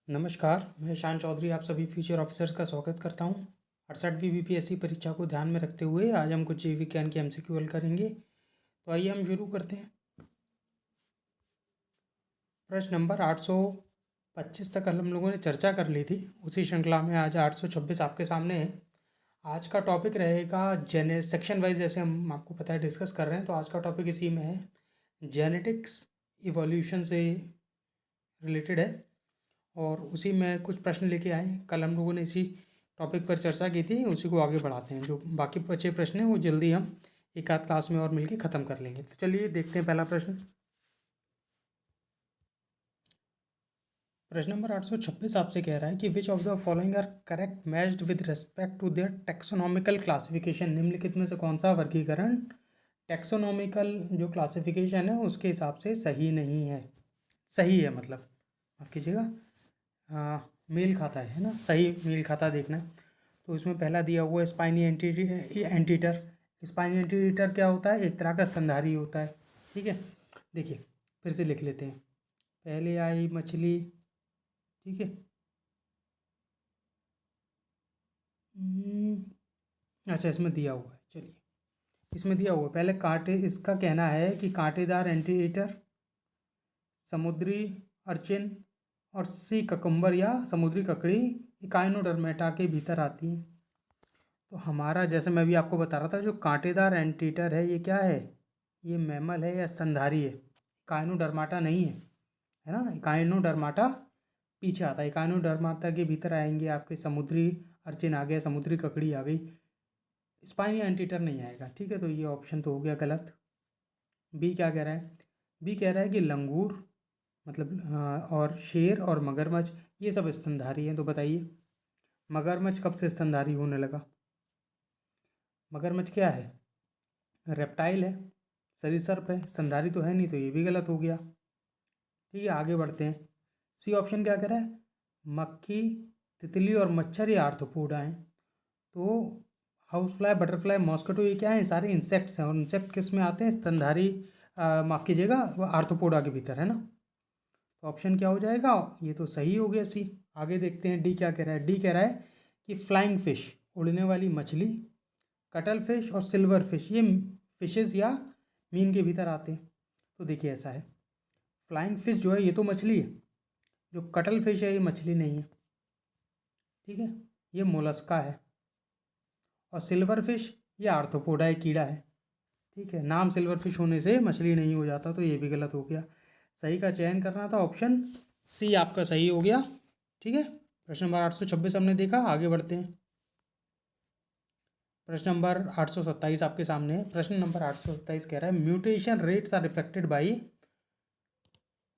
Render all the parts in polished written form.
नमस्कार, मैं ईशान चौधरी आप सभी फ्यूचर ऑफिसर्स का स्वागत करता हूँ। 68वीं बीपीएससी परीक्षा को ध्यान में रखते हुए आज हम कुछ जीव विज्ञान की एमसीक्यू हल करेंगे। तो आइए हम शुरू करते हैं। प्रश्न नंबर 825 तक कल हम लोगों ने चर्चा कर ली थी। उसी श्रृंखला में आज 826 आपके सामने है। आज का टॉपिक रहेगा सेक्शन वाइज, जैसे हम आपको पता है डिस्कस कर रहे हैं, तो आज का टॉपिक इसी में है, जेनेटिक्स इवोल्यूशन से रिलेटेड है। और उसी में कुछ प्रश्न लेके आए। कल हम लोगों ने इसी टॉपिक पर चर्चा की थी, उसी को आगे बढ़ाते हैं। जो बाकी बचे प्रश्न हैं वो जल्दी हम एक आध क्लास में और मिलके ख़त्म कर लेंगे। तो चलिए देखते हैं पहला प्रश्न। प्रश्न नंबर 826 आपसे कह रहा है कि which of the following are correct matched with respect to their taxonomical classification. निम्नलिखित में से कौन सा वर्गीकरण टेक्सोनॉमिकल जो क्लासिफिकेशन है उसके हिसाब से सही नहीं है। सही है मतलब, माफ़ कीजिएगा, मेल खाता है ना, सही मेल खाता देखना है। तो इसमें पहला दिया हुआ है स्पाइनी एंटीटर। स्पाइनी एंटीटर क्या होता है? एक तरह का स्तनधारी होता है। ठीक है, देखिए फिर से लिख लेते हैं। पहले आई मछली, ठीक है, अच्छा इसमें दिया हुआ है, चलिए इसमें दिया हुआ है। पहले कांटे, इसका कहना है कि कांटेदार एंटीटर समुद्री अर्चिन और सी ककम्बर या समुद्री ककड़ी इकाइनोडर्मेटा के भीतर आती हैं। तो हमारा, जैसे मैं भी आपको बता रहा था, जो कांटेदार एंटीटर है ये क्या है? ये मैमल है या स्तनधारी है, इकाइनोडर्माटा नहीं है ना। इकाइनोडर्माटा पीछे आता है। इकाइनोडर्माटा के भीतर आएंगे आपके समुद्री अर्चिन आ गया, समुद्री ककड़ी आ गई, स्पाइनी एंटीटर नहीं आएगा। ठीक है, तो ये ऑप्शन तो हो गया गलत। बी क्या कह रहा है? बी कह रहा है कि लंगूर मतलब और शेर और मगरमच्छ ये सब स्तनधारी हैं। तो बताइए मगरमच्छ कब से स्तनधारी होने लगा? मगरमच्छ क्या है? रेप्टाइल है, सरीसृप है, स्तनधारी तो है नहीं, तो ये भी गलत हो गया। ठीक है, आगे बढ़ते हैं। सी ऑप्शन क्या कह रहा है? मक्खी, तितली और मच्छर ये आर्थ्रोपोडा हैं। तो हाउस फ्लाई, बटरफ्लाई, मॉस्किटो ये क्या है? सारे इंसेक्ट्स हैं। और इंसेक्ट किस में आते हैं? स्तनधारी, माफ़ कीजिएगा, आर्थ्रोपोडा के भीतर है ना। तो ऑप्शन क्या हो जाएगा? ये तो सही हो गया सी। आगे देखते हैं डी क्या कह रहा है। डी कह रहा है कि फ्लाइंग फिश, उड़ने वाली मछली, कटल फिश और सिल्वर फिश ये फिशेस या मीन के भीतर आते हैं। तो देखिए ऐसा है, फ्लाइंग फिश जो है ये तो मछली है, जो कटल फिश है ये मछली नहीं है। ठीक है, ये मोलस्का है। और सिल्वर फिश ये आर्थ्रोपोडा है, कीड़ा है। ठीक है, नाम सिल्वर फिश होने से मछली नहीं हो जाता, तो ये भी गलत हो गया। सही का चयन करना था, ऑप्शन सी आपका सही हो गया। ठीक है, प्रश्न नंबर 826 हमने देखा। आगे बढ़ते हैं। प्रश्न नंबर 827 आपके सामने है। प्रश्न नंबर 827 कह रहा है mutation rates are affected by,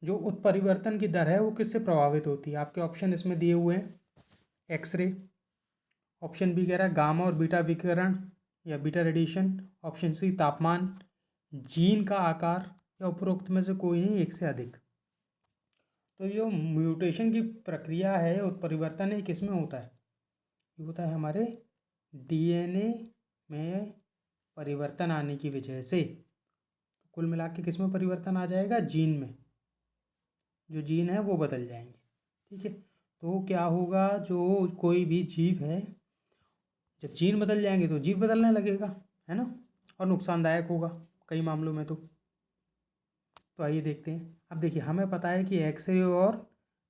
जो उत्परिवर्तन की दर है वो किससे प्रभावित होती है? आपके ऑप्शन इसमें दिए हुए हैं। एक्सरे, ऑप्शन बी कह रहा है गामा और बीटा विकिरण या बीटा रेडिएशन, ऑप्शन सी तापमान, जीन का आकार, या उपरोक्त में से कोई नहीं, एक से अधिक। तो ये म्यूटेशन की प्रक्रिया है, उत्परिवर्तन है, किस में होता है? ये होता है हमारे डीएनए में परिवर्तन आने की वजह से। कुल मिला के किस में परिवर्तन आ जाएगा? जीन में। जो जीन है वो बदल जाएंगे। ठीक है, तो क्या होगा? जो कोई भी जीव है, जब जीन बदल जाएंगे तो जीव बदलने लगेगा, है ना, और नुकसानदायक होगा कई मामलों में। तो आइए देखते हैं। अब देखिए हमें पता है कि एक्सरे और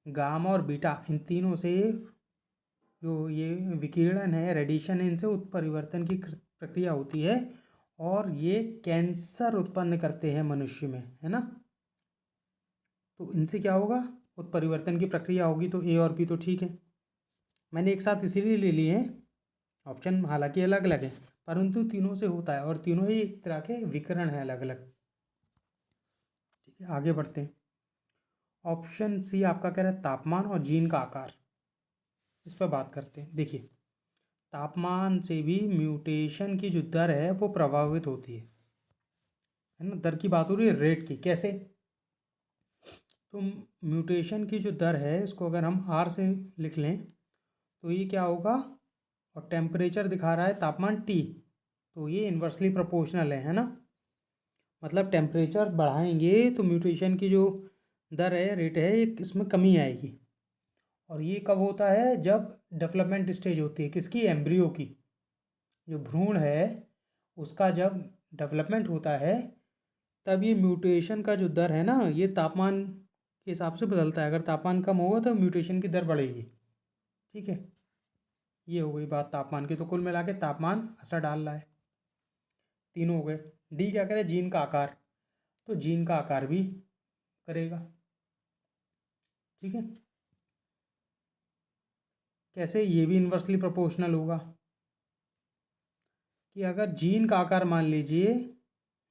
गामा और बीटा इन तीनों से जो ये विकिरण है, रेडिएशन है, इनसे उत्परिवर्तन की प्रक्रिया होती है और ये कैंसर उत्पन्न करते हैं मनुष्य में, है ना। तो इनसे क्या होगा? उत्परिवर्तन की प्रक्रिया होगी। तो ए और बी तो ठीक है, मैंने एक साथ इसीलिए ले लिए हैं। ऑप्शन हालांकि अलग अलग है, परंतु तीनों से होता है और तीनों ही एक तरह के विकिरण हैं अलग अलग। ठीक है, आगे बढ़ते हैं। ऑप्शन सी आपका कह रहा है तापमान और जीन का आकार। इस पर बात करते हैं। देखिए तापमान से भी म्यूटेशन की जो दर है वो प्रभावित होती है ना। दर की बात हो रही है, रेट की। कैसे? तो म्यूटेशन की जो दर है इसको अगर हम आर से लिख लें तो ये क्या होगा? और टेम्परेचर दिखा रहा है तापमान टी, तो ये इन्वर्सली प्रोपोर्शनल है ना। मतलब टेम्परेचर बढ़ाएंगे तो म्यूटेशन की जो दर है, रेट है, इसमें कमी आएगी। और ये कब होता है? जब डेवलपमेंट स्टेज होती है किसकी? एम्ब्रियो की। जो भ्रूण है उसका जब डेवलपमेंट होता है तब ये म्यूटेशन का जो दर है ना, ये तापमान के हिसाब से बदलता है। अगर तापमान कम होगा तो म्यूटेशन की दर बढ़ेगी। ठीक है, ये हो गई बात तापमान की। तो कुल मिला के तापमान असर डाल रहा है। तीनों हो गए। डी क्या करे? जीन का आकार। तो जीन का आकार भी करेगा। ठीक है, कैसे? ये भी इन्वर्सली प्रोपोर्शनल होगा कि अगर जीन का आकार मान लीजिए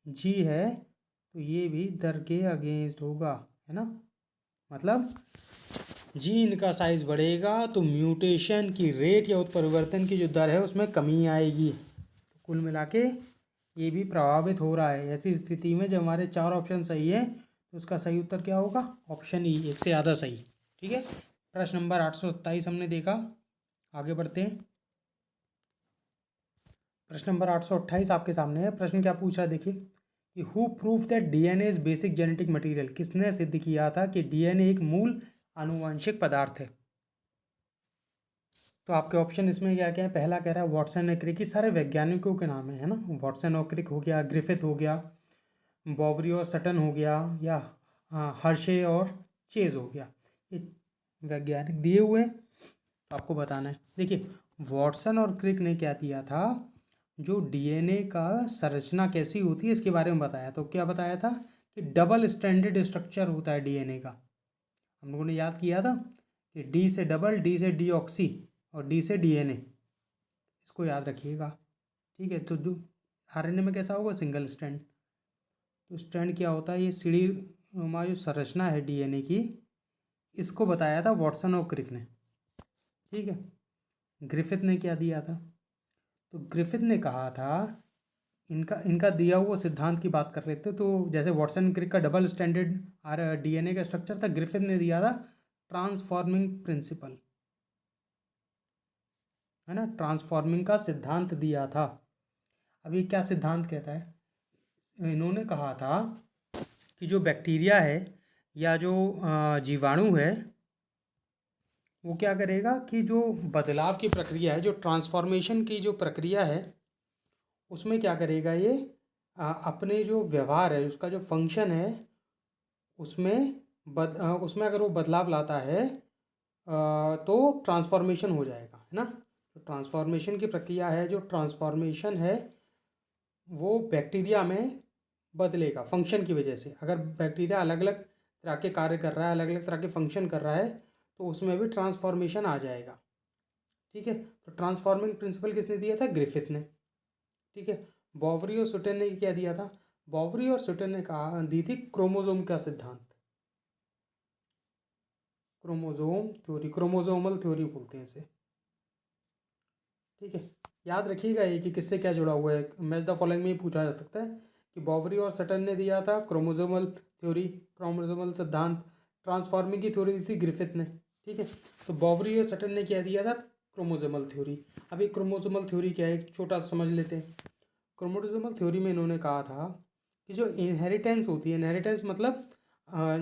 जी है तो ये भी दर के अगेंस्ट होगा, है ना। मतलब जीन का साइज बढ़ेगा तो म्यूटेशन की रेट या उत्परिवर्तन की जो दर है उसमें कमी आएगी। तो कुल मिला के ये भी प्रभावित हो रहा है। ऐसी स्थिति में जब हमारे चार ऑप्शन सही है तो उसका सही उत्तर क्या होगा? ऑप्शन ई, एक से ज़्यादा सही। ठीक है, प्रश्न नंबर 827 हमने देखा। आगे बढ़ते हैं। प्रश्न नंबर 828 आपके सामने है। प्रश्न क्या पूछ रहा है देखिए कि who prove that DNA is basic genetic material. किसने सिद्ध किया था कि डीएनए एक मूल आनुवंशिक पदार्थ है? तो आपके ऑप्शन इसमें क्या क्या है? पहला कह रहा है वॉटसन और क्रिक। ये सारे वैज्ञानिकों के नाम है ना। वॉटसन और क्रिक हो गया, ग्रिफिथ हो गया, बॉवरी और सटन हो गया, या हर्शे और चेज हो गया। ये वैज्ञानिक दिए हुए हैं, तो आपको बताना है। देखिए, वॉटसन और क्रिक ने क्या दिया था? जो डीएनए का संरचना कैसी होती है इसके बारे में बताया। तो क्या बताया था? कि डबल स्ट्रैंडेड स्ट्रक्चर होता है डीएनए का। हम लोगों ने याद किया था कि डी से डबल, डी से डीऑक्सी और डी से डीएनए। इसको याद रखिएगा। ठीक है, तो जो आरएनए में कैसा होगा? Single strand. तो स्ट्रैंड क्या होता है? ये सीढ़ी नुमा जो संरचना है डीएनए की, इसको बताया था वॉटसन और क्रिक ने। ठीक है, ग्रिफिथ ने क्या दिया था? तो ग्रिफिथ ने कहा था, इनका इनका दिया हुआ सिद्धांत की बात कर रहे थे। तो जैसे वॉटसन क्रिक का डबल स्टैंडर्ड डीएनए का स्ट्रक्चर था, ग्रिफिथ ने दिया था ट्रांसफॉर्मिंग प्रिंसिपल, है ना। ट्रांसफॉर्मिंग का सिद्धांत दिया था। अब ये क्या सिद्धांत कहता है? इन्होंने कहा था कि जो बैक्टीरिया है या जो जीवाणु है वो क्या करेगा कि जो बदलाव की प्रक्रिया है, जो ट्रांसफॉर्मेशन की जो प्रक्रिया है, उसमें क्या करेगा ये? अपने जो व्यवहार है, उसका जो फंक्शन है, उसमें अगर वो बदलाव लाता है तो ट्रांसफॉर्मेशन हो जाएगा, है ना। तो ट्रांसफॉर्मेशन की प्रक्रिया है, जो ट्रांसफॉर्मेशन है वो बैक्टीरिया में बदलेगा फंक्शन की वजह से। अगर बैक्टीरिया अलग अलग तरह के कार्य कर रहा है, अलग अलग तरह के फंक्शन कर रहा है, तो उसमें भी ट्रांसफॉर्मेशन आ जाएगा। ठीक है, तो ट्रांसफॉर्मिंग प्रिंसिपल किसने दिया था? ग्रिफिथ ने। ठीक है, बॉवरी और सुटन ने क्या दिया था? बॉवरी और सुटन ने कहा दी थी क्रोमोजोम का सिद्धांत। क्रोमोजोम थ्योरी, क्रोमोजोमल थ्योरी बोलते हैं इसे। ठीक है, याद रखिएगा ये कि किससे क्या जुड़ा हुआ है। मैच द फॉलोइंग में ही पूछा जा सकता है कि बॉवरी और सटन ने दिया था क्रोमोजोमल थ्योरी, क्रोमोजोमल सिद्धांत। ट्रांसफॉर्मिंग की थ्योरी दी थी ग्रिफिथ ने। ठीक है, तो बॉवरी और सटन ने क्या दिया था? Chromosomal theory. अभी क्रोमोजोमल थ्योरी क्या है, एक छोटा सा समझ लेते हैं। क्रोमोजोमल थ्योरी में इन्होंने कहा था कि जो इनहेरिटेंस होती है, इनहेरिटेंस मतलब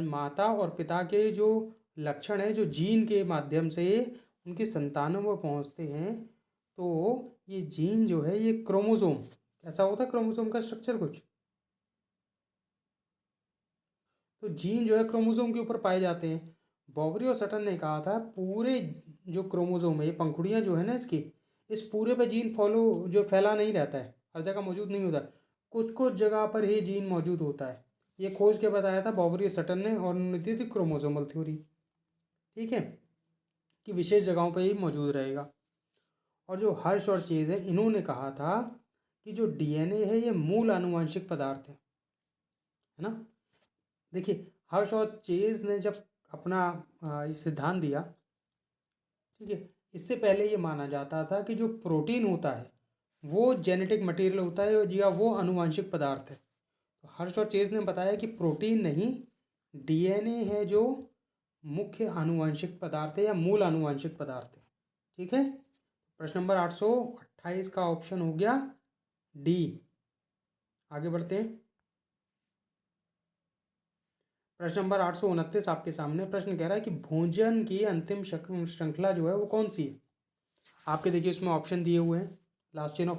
माता और पिता के जो लक्षण हैं, जो जीन के माध्यम से उनकी संतानों में पहुंचते हैं, तो ये जीन जो है ये क्रोमोसोम कैसा होता है? क्रोमोसोम का स्ट्रक्चर कुछ, तो जीन जो है क्रोमोसोम के ऊपर पाए जाते हैं। बॉवरी और सटन ने कहा था पूरे जो क्रोमोसोम है, ये पंखुड़ियाँ जो है ना इसकी, इस पूरे पे जीन फॉलो जो फैला नहीं रहता है, हर जगह मौजूद नहीं होता, कुछ कुछ जगह पर ही जीन मौजूद होता है। ये खोज के बताया था बॉवरी और सटन ने, और उन्होंने दी थी क्रोमोसोमल थ्योरी। ठीक है, कि विशेष जगहों पर ही मौजूद रहेगा। और जो हर्ष और चेज है, इन्होंने कहा था कि जो डीएनए है ये मूल आनुवंशिक पदार्थ है ना। देखिए, हर्ष और चेज ने जब अपना ये सिद्धांत दिया, ठीक है, इससे पहले ये माना जाता था कि जो प्रोटीन होता है वो जेनेटिक मटेरियल होता है या वो आनुवंशिक पदार्थ है। तो हर्ष और चेज ने बताया कि प्रोटीन नहीं, डीएनए है जो मुख्य आनुवंशिक पदार्थ है या मूल आनुवंशिक पदार्थ है। ठीक है, प्रश्न नंबर 828 का ऑप्शन हो गया डी। आगे बढ़ते हैं। प्रश्न नंबर 829 आपके सामने प्रश्न कह रहा है कि भोजन की अंतिम श्रृंखला जो है वो कौन सी है। आपके देखिए इसमें ऑप्शन दिए हुए हैं। लास्ट चेन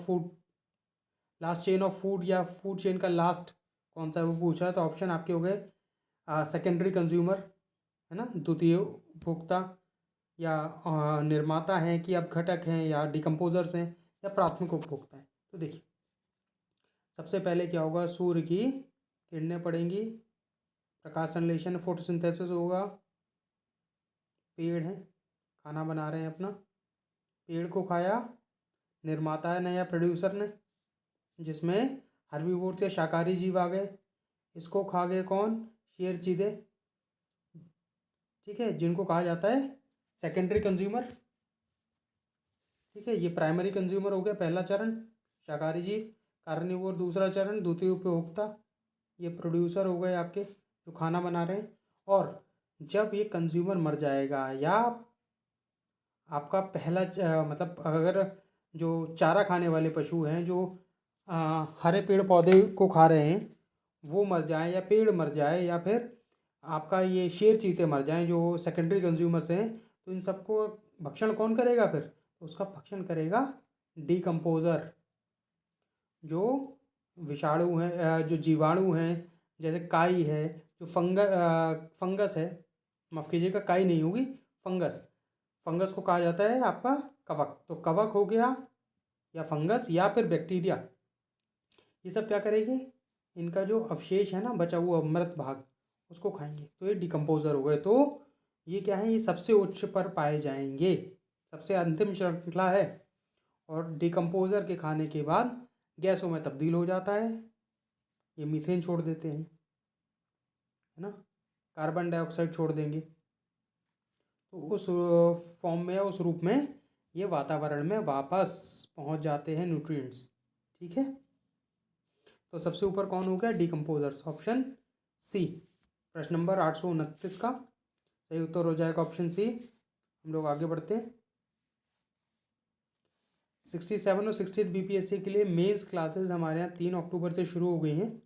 ऑफ फूड या फूड चेन का लास्ट कौन सा है वो पूछ रहा है। तो ऑप्शन आपके हो गए सेकेंडरी कंज्यूमर, है ना, द्वितीय उपभोक्ता, या निर्माता हैं कि अब घटक हैं, या डिकम्पोजर्स हैं, या प्राथमिक उपभोक्ता हैं। तो देखिए सबसे पहले क्या होगा, सूर्य की किरणें पड़ेंगी, प्रकाश संश्लेषण फोटोसिंथेसिस होगा, पेड़ हैं खाना बना रहे हैं अपना, पेड़ को खाया निर्माता ने या प्रोड्यूसर ने, जिसमें हर्बीवोर्स या शाकाहारी जीव आ गए। इसको खा गए कौन, शेर चीते, ठीक है, जिनको कहा जाता है सेकेंडरी कंज्यूमर। ठीक है, ये प्राइमरी कंज्यूमर हो गया पहला चरण, शाकाहारी जीव। कार्निवोर दूसरा चरण, द्वितीय उपभोक्ता, ये प्रोड्यूसर हो गए आपके जो खाना बना रहे हैं। और जब ये कंज्यूमर मर जाएगा या आपका पहला मतलब अगर जो चारा खाने वाले पशु हैं जो हरे पेड़ पौधे को खा रहे हैं वो मर जाएं, या पेड़ मर जाए, या फिर आपका ये शेर चीते मर जाएं जो सेकेंडरी कंज्यूमर्स हैं, तो इन सबको भक्षण कौन करेगा फिर, तो उसका भक्षण करेगा डिकम्पोज़र, जो विषाणु हैं, जो जीवाणु हैं, जैसे काई है, जो फंगस है, माफ़ कीजिएगा काई नहीं होगी, फंगस, फंगस को कहा जाता है आपका कवक। तो कवक हो गया या फंगस या फिर बैक्टीरिया, ये सब क्या करेंगे, इनका जो अवशेष है ना, बचा हुआ मृत भाग, उसको खाएंगे, तो ये डिकम्पोजर हो गए। तो ये क्या है, ये सबसे उच्च पर पाए जाएंगे, सबसे अंतिम श्रृंखला है। और डिकम्पोजर के खाने के बाद गैसों में तब्दील हो जाता है, ये मीथेन छोड़ देते हैं, है ना, कार्बन डाइऑक्साइड छोड़ देंगे, तो उस फॉर्म में, उस रूप में ये वातावरण में वापस पहुंच जाते हैं न्यूट्रिएंट्स। ठीक है, तो सबसे ऊपर कौन हो गया, डिकम्पोजर्स, ऑप्शन सी। प्रश्न नंबर 829 का सही उत्तर हो जाएगा ऑप्शन सी। हम लोग आगे बढ़ते हैं। 67 और 68 बीपीएससी के लिए मेंस क्लासेस हमारे यहाँ 3 अक्टूबर से शुरू हो गई हैं,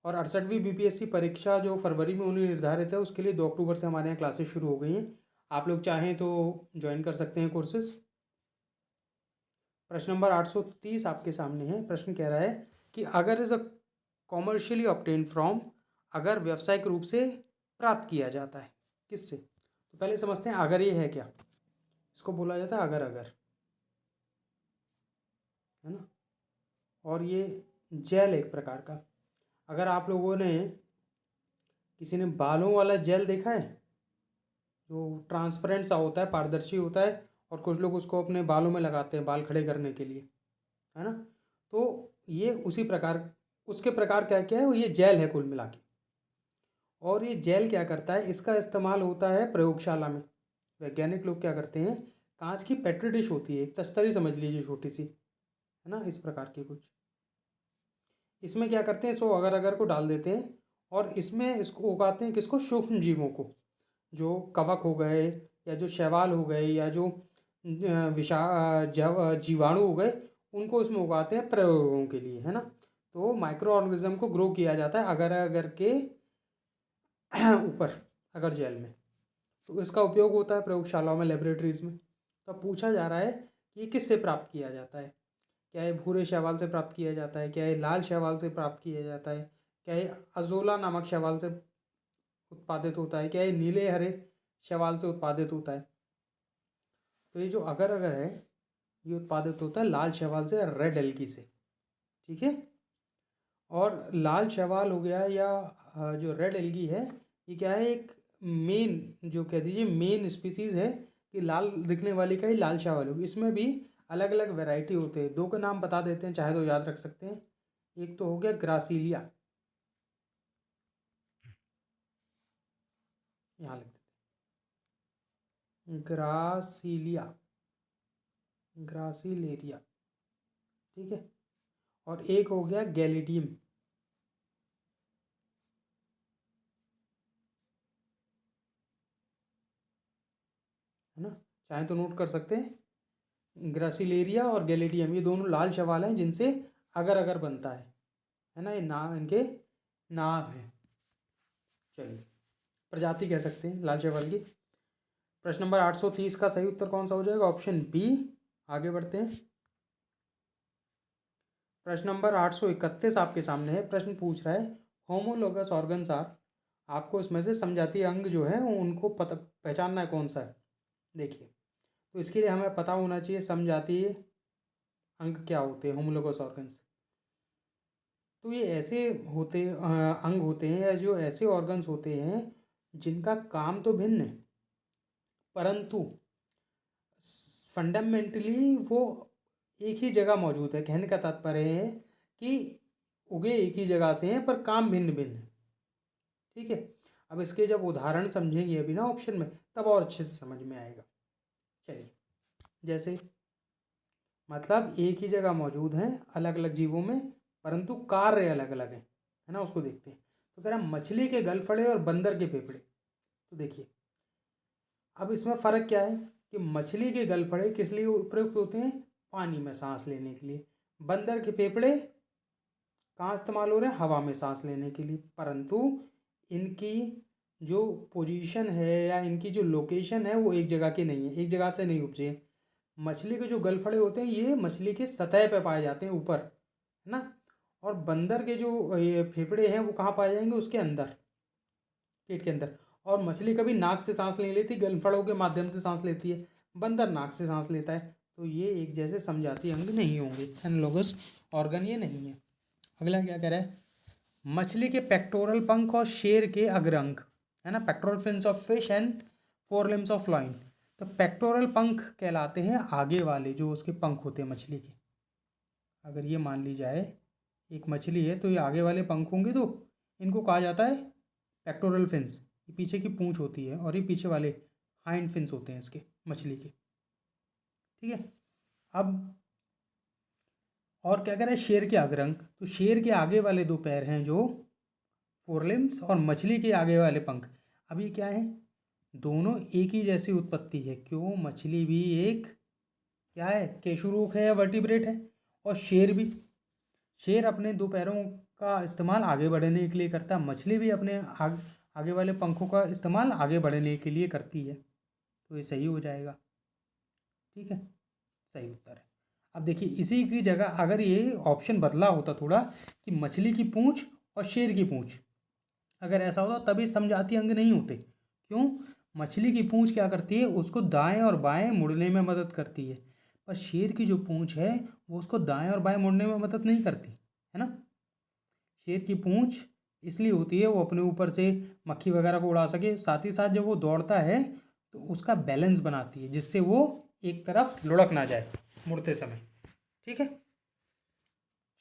और 68वीं बीपीएससी परीक्षा जो फरवरी में उन्हें निर्धारित है उसके लिए 2 अक्टूबर से हमारे यहाँ क्लासेस शुरू हो गई हैं। आप लोग चाहें तो ज्वाइन कर सकते हैं कोर्सेज। प्रश्न नंबर 830 आपके सामने है। प्रश्न कह रहा है कि अगर is a commercially obtain from, अगर व्यावसायिक रूप से प्राप्त किया जाता है किससे। तो पहले समझते हैं अगर ये है क्या, इसको बोला जाता है अगर अगर, है ना। और ये जेल एक प्रकार का, अगर आप लोगों ने किसी ने बालों वाला जेल देखा है जो ट्रांसपेरेंट सा होता है, पारदर्शी होता है, और कुछ लोग उसको अपने बालों में लगाते हैं बाल खड़े करने के लिए, है ना, तो ये उसी प्रकार, उसके प्रकार क्या क्या है, वो ये जेल है कुल मिला के। और ये जेल क्या करता है, इसका इस्तेमाल होता है प्रयोगशाला में। वैज्ञानिक लोग क्या करते हैं, कांच की पेट्री डिश होती है, एक तस्तरी समझ लीजिए छोटी सी, है ना, इस प्रकार की कुछ, इसमें क्या करते हैं, सो अगर अगर को डाल देते हैं, और इसमें इसको उगाते हैं किसको, सूक्ष्म जीवों को, जो कवक हो गए, या जो शैवाल हो गए, या जो जीवाणु हो गए, उनको उसमें उगाते हैं प्रयोगों के लिए, है ना। तो माइक्रो ऑर्गेनिज्म को ग्रो किया जाता है अगर अगर के ऊपर, अगर जेल में, तो इसका उपयोग होता है प्रयोगशालाओं में, लेबोरेटरीज में। तो अब पूछा जा रहा है कि ये किससे प्राप्त किया जाता है, क्या ये भूरे शैवाल से प्राप्त किया जाता है, क्या ये लाल शैवाल से प्राप्त किया जाता है, क्या ये अजोला नामक शैवाल से उत्पादित होता है, क्या ये नीले हरे शैवाल से उत्पादित होता है। तो ये जो अगर अगर है ये उत्पादित होता है लाल शैवाल से, रेड एल्गी से। ठीक है, और लाल शैवाल हो गया या जो रेड एल्गी है, ये क्या है, एक मेन, जो कह दीजिए मेन स्पीसीज़ है कि लाल दिखने वाली का ही लाल शैवाल होगी। इसमें भी अलग अलग वैरायटी होते हैं, दो के नाम बता देते हैं चाहे तो याद रख सकते हैं। एक तो हो गया ग्रासिलिया, यहाँ लिख देते हैं ग्रासिलिया, ग्रासिलेरिया, ठीक है। और एक हो गया गैलिडियम, है ना, चाहे तो नोट कर सकते हैं। ग्रासिलेरिया और गैलिडियम ये दोनों लाल शैवाल हैं जिनसे अगर अगर बनता है ना, ये नाम इनके नाम है। चलिए प्रजाति कह सकते हैं लाल शैवाल की। प्रश्न नंबर 830 का सही उत्तर कौन सा हो जाएगा? Option B. आगे बढ़ते हैं। प्रश्न नंबर 831 आपके सामने है। प्रश्न पूछ रहा है होमोलोगस ऑर्गन्स आर, आपको इसमें से समजातीय अंग जो है उनको पहचानना है कौन सा है। देखिए, तो इसके लिए हमें पता होना चाहिए समजातीय अंग क्या होते हैं, होमोलोगस ऑर्गन्स। तो ये ऐसे होते अंग होते हैं या जो ऐसे ऑर्गन्स होते हैं जिनका काम तो भिन्न है, परंतु फंडामेंटली वो एक ही जगह मौजूद है। कहने का तात्पर्य है कि उगे एक ही जगह से हैं पर काम भिन्न भिन्न है। ठीक है, अब इसके जब उदाहरण समझेंगे अभी ना ऑप्शन में, तब और अच्छे से समझ में आएगा। चलिए, जैसे मतलब एक ही जगह मौजूद हैं अलग अलग जीवों में, परंतु कार्य अलग अलग है ना, उसको देखते हैं। तो कह रहा है मछली के गलफड़े और बंदर के फेफड़े। तो देखिए, अब इसमें फ़र्क क्या है कि मछली के गलफड़े किस लिए प्रयुक्त होते हैं? पानी में सांस लेने के लिए। बंदर के फेफड़े कहाँ इस्तेमाल हो रहे हैं? हवा में सांस लेने के लिए। परंतु इनकी जो पोजीशन है या इनकी जो लोकेशन है वो एक जगह की नहीं है, एक जगह से नहीं उपजे। मछली के जो गलफड़े होते हैं ये मछली के सतह पे पाए जाते हैं, ऊपर, है ना। और बंदर के जो ये फेफड़े हैं वो कहाँ पाए जाएंगे? उसके अंदर, पेट के अंदर। और मछली कभी नाक से सांस नहीं लेती, गलफड़ों के माध्यम से सांस लेती है। बंदर नाक से सांस लेता है। तो ये एक जैसे समजातीय अंग नहीं होंगे, एनालॉगस ऑर्गन ये नहीं है। अगला क्या कह रहा है? मछली के पेक्टोरल पंख और शेर के अग्रंग, है ना, pectoral fins of fish and fore limbs of lion. तो पेक्टोरल पंख कहलाते हैं आगे वाले जो उसके पंख होते हैं मछली के। अगर ये मान ली जाए एक मछली है तो ये आगे वाले पंख होंगे, तो इनको कहा जाता है पेक्टोरल फिन्स। ये पीछे की पूंछ होती है और ये पीछे वाले हाइंड फिन्स होते हैं इसके, मछली के। ठीक है, अब और क्या कह रहा है? शेर के अग्रंग। तो शेर के आगे वाले दो पैर हैं जो फोरलिम्स, और मछली के आगे वाले पंख। अब ये क्या है? दोनों एक ही जैसी उत्पत्ति है। क्यों? मछली भी एक क्या है? केशुरुक है या वर्टिब्रेट है। और शेर भी, शेर अपने दो पैरों का इस्तेमाल आगे बढ़ने के लिए करता है, मछली भी अपने आगे वाले पंखों का इस्तेमाल आगे बढ़ने के लिए करती है। तो ये सही हो जाएगा। ठीक है, सही उत्तर है। अब देखिए, इसी की जगह अगर ये ऑप्शन बदला होता थोड़ा कि मछली की पूंछ और शेर की पूंछ, अगर ऐसा होता तभी समजातीय अंग नहीं होते। क्यों? मछली की पूंछ क्या करती है? उसको दाएं और बाएं मुड़ने में मदद करती है। पर शेर की जो पूंछ है वो उसको दाएं और बाएं मुड़ने में मदद नहीं करती, है ना। शेर की पूंछ इसलिए होती है वो अपने ऊपर से मक्खी वगैरह को उड़ा सके, साथ ही साथ जब वो दौड़ता है तो उसका बैलेंस बनाती है जिससे वो एक तरफ लुढ़क ना जाए मुड़ते समय। ठीक है,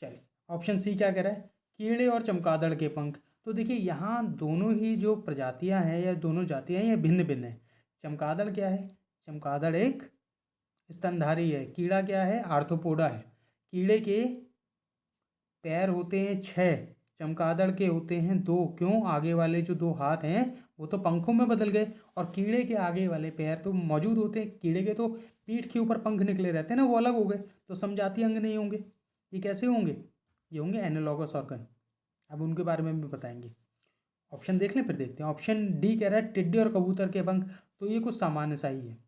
चलिए ऑप्शन सी क्या कह रहा है? कीड़े और चमगादड़ के पंख। तो देखिए, यहाँ दोनों ही जो प्रजातियाँ हैं या दोनों जातियाँ हैं ये भिन्न भिन्न है। चमगादड़ क्या है? चमगादड़ एक स्तनधारी है। कीड़ा क्या है? आर्थ्रोपोडा है। कीड़े के पैर होते हैं 6, चमगादड़ के होते हैं 2। क्यों? आगे वाले जो 2 हाथ हैं वो तो पंखों में बदल गए, और कीड़े के आगे वाले पैर तो मौजूद होते हैं। कीड़े के तो पीठ के ऊपर पंख निकले रहते हैं ना, वो अलग हो गए, तो समजातीय अंग नहीं होंगे। ये कैसे होंगे? ये होंगे एनालॉगस ऑर्गन। अब उनके बारे में भी बताएंगे। ऑप्शन देख लें फिर देखते हैं। ऑप्शन डी कह रहा है टिड्डी और कबूतर के पंख। तो ये कुछ सामान्य सा ही है।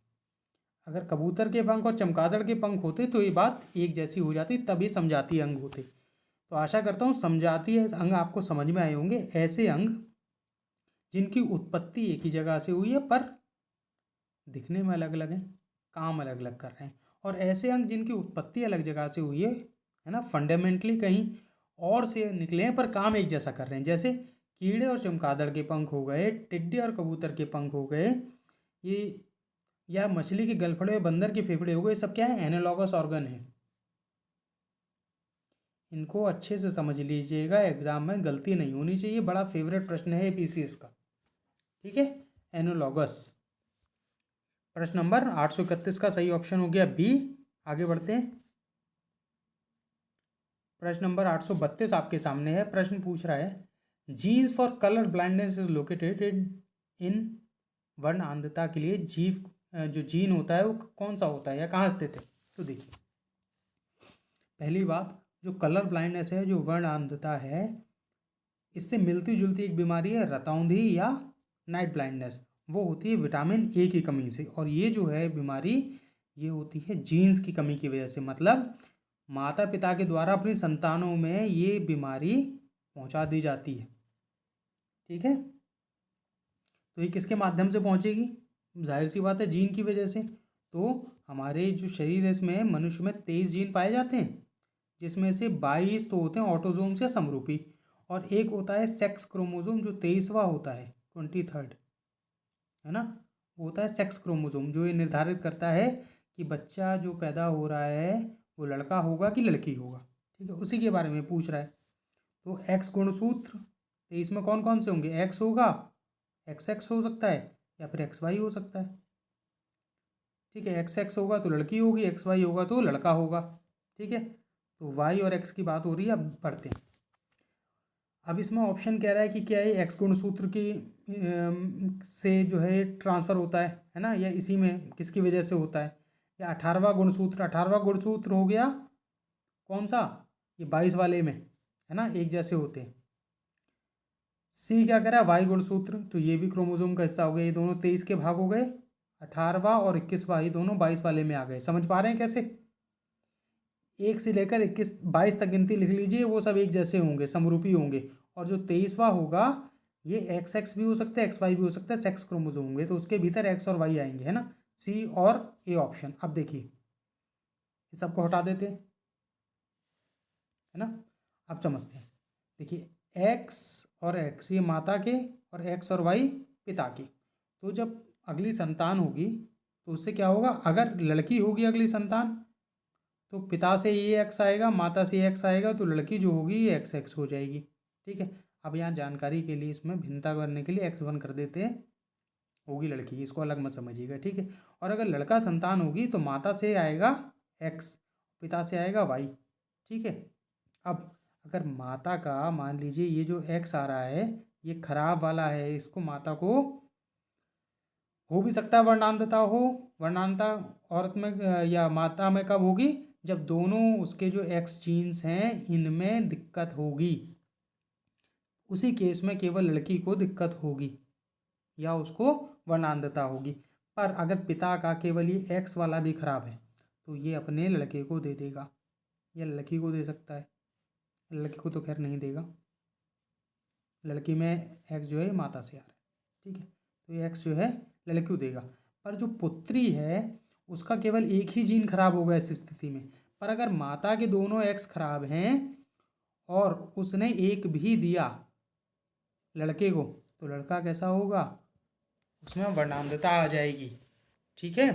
अगर कबूतर के पंख और चमगादड़ के पंख होते तो ये बात एक जैसी हो जाती, तभी समजातीय अंग होते। तो आशा करता हूँ समजातीय अंग आपको समझ में आए होंगे। ऐसे अंग जिनकी उत्पत्ति एक ही जगह से हुई है पर दिखने में अलग अलग हैं, काम अलग अलग कर रहे हैं। और ऐसे अंग जिनकी उत्पत्ति अलग जगह से हुई है ना, फंडामेंटली कहीं और से निकले हैं पर काम एक जैसा कर रहे हैं। जैसे कीड़े और चमगादड़ के पंख हो गए, टिड्डी और कबूतर के पंख हो गए, ये या मछली के गलफड़े और बंदर के फेफड़े हो गए, सब क्या है? एनालॉगस ऑर्गन है। इनको अच्छे से समझ लीजिएगा, एग्जाम में गलती नहीं होनी चाहिए। बड़ा फेवरेट प्रश्न है पीसीएस का। ठीक है, एनालॉगस। प्रश्न नंबर 831 का सही ऑप्शन हो गया बी। आगे बढ़ते हैं। प्रश्न नंबर 832 आपके सामने है। प्रश्न पूछ रहा है genes for colour blindness is located in वर्ण अंधता के लिए जीव जो जीन होता है वो कौन सा होता है या कहाँ स्थित है? तो देखिए, पहली बात, जो कलर ब्लाइंडनेस है, जो वर्ण अंधता है, इससे मिलती जुलती एक बीमारी है रतौंधी या नाइट ब्लाइंडनेस, वो होती है विटामिन ए की कमी से। और ये जो है बीमारी, ये होती है जीन्स की कमी की वजह से, मतलब माता पिता के द्वारा अपनी संतानों में ये बीमारी पहुंचा दी जाती है। ठीक है, तो ये किसके माध्यम से पहुंचेगी? जाहिर सी बात है, जीन की वजह से। तो हमारे जो शरीर है इसमें, मनुष्य में 23 जीन पाए जाते हैं, जिसमें से 22 तो होते हैं ऑटोजोम्स या समरूपी, और एक होता है सेक्स क्रोमोजोम जो 23वां होता है, 23rd, है ना, वो होता है सेक्स क्रोमोजोम, जो ये निर्धारित करता है कि बच्चा जो पैदा हो रहा है वो लड़का होगा कि लड़की होगा। ठीक है, उसी के बारे में पूछ रहा है। तो एक्स गुणसूत्र 23 में कौन कौन से होंगे? एक्स होगा, एक्स एक्स हो सकता है, या फिर एक्स वाई हो सकता है। ठीक है, एक्स एक्स होगा तो लड़की होगी, एक्स वाई होगा तो लड़का होगा। ठीक है, तो वाई और एक्स की बात हो रही है। अब पढ़ते हैं। अब इसमें ऑप्शन कह रहा है कि क्या ये एक्स गुणसूत्र की से जो है ट्रांसफ़र होता है ना, या इसी में किसकी वजह से होता है, या 18वां गुणसूत्र, 18वां गुणसूत्र हो गया कौन सा, ये 22 वाले में, है ना, एक जैसे होते हैं। सी क्या कह रहा है, वाई गुणसूत्र, तो ये भी क्रोमोसोम का हिस्सा हो गया, ये दोनों 23 के भाग हो गए, 18वां और 21वां ये दोनों 22 वाले में आ गए। समझ पा रहे हैं कैसे? 1 से लेकर 22 तक गिनती लिख लीजिए, वो सब एक जैसे होंगे, समरूपी होंगे। और जो 23वां होगा ये एक्स एक्स भी हो सकता है, एक्स वाई भी हो सकता है, सेक्स क्रोमोसोम होंगे, तो उसके भीतर एक्स और वाई आएंगे, है ना, सी और ए ऑप्शन। अब देखिए, ये सबको हटा देते हैं, है ना। अब समझते हैं। देखिए, एक्स और एक्स ये माता के, और एक्स और वाई पिता के। तो जब अगली संतान होगी तो उससे क्या होगा, अगर लड़की होगी अगली संतान तो पिता से ये एक्स आएगा, माता से एक्स आएगा, तो लड़की जो होगी ये एक्स एक्स हो जाएगी। ठीक है, अब यहाँ जानकारी के लिए इसमें भिन्नता करने के लिए x1 कर देते हैं, होगी लड़की, इसको अलग मत समझिएगा। ठीक है, और अगर लड़का संतान होगी तो माता से आएगा x, पिता से आएगा y। ठीक है, अब अगर माता का मान लीजिए ये जो x आ रहा है ये खराब वाला है, इसको माता को हो भी सकता है वर्णांतता हो, वर्णांतता औरत में या माता में कब होगी, जब दोनों उसके जो एक्स जीन्स हैं इनमें दिक्कत होगी, उसी केस में केवल लड़की को दिक्कत होगी या उसको वर्णांतता होगी। पर अगर पिता का केवल ये एक्स वाला भी खराब है तो ये अपने लड़के को दे देगा, या लड़की को दे सकता है, लड़की को तो खैर नहीं देगा, लड़की में एक्स जो है माता से आ रहा है। ठीक है, तो ये एक्स जो है लड़की को देगा। पर जो पुत्री है उसका केवल एक ही जीन खराब होगा इस स्थिति में। पर अगर माता के दोनों एक्स खराब हैं और उसने एक भी दिया लड़के को, तो लड़का कैसा होगा, उसमें वर्णांतता आ जाएगी। ठीक है,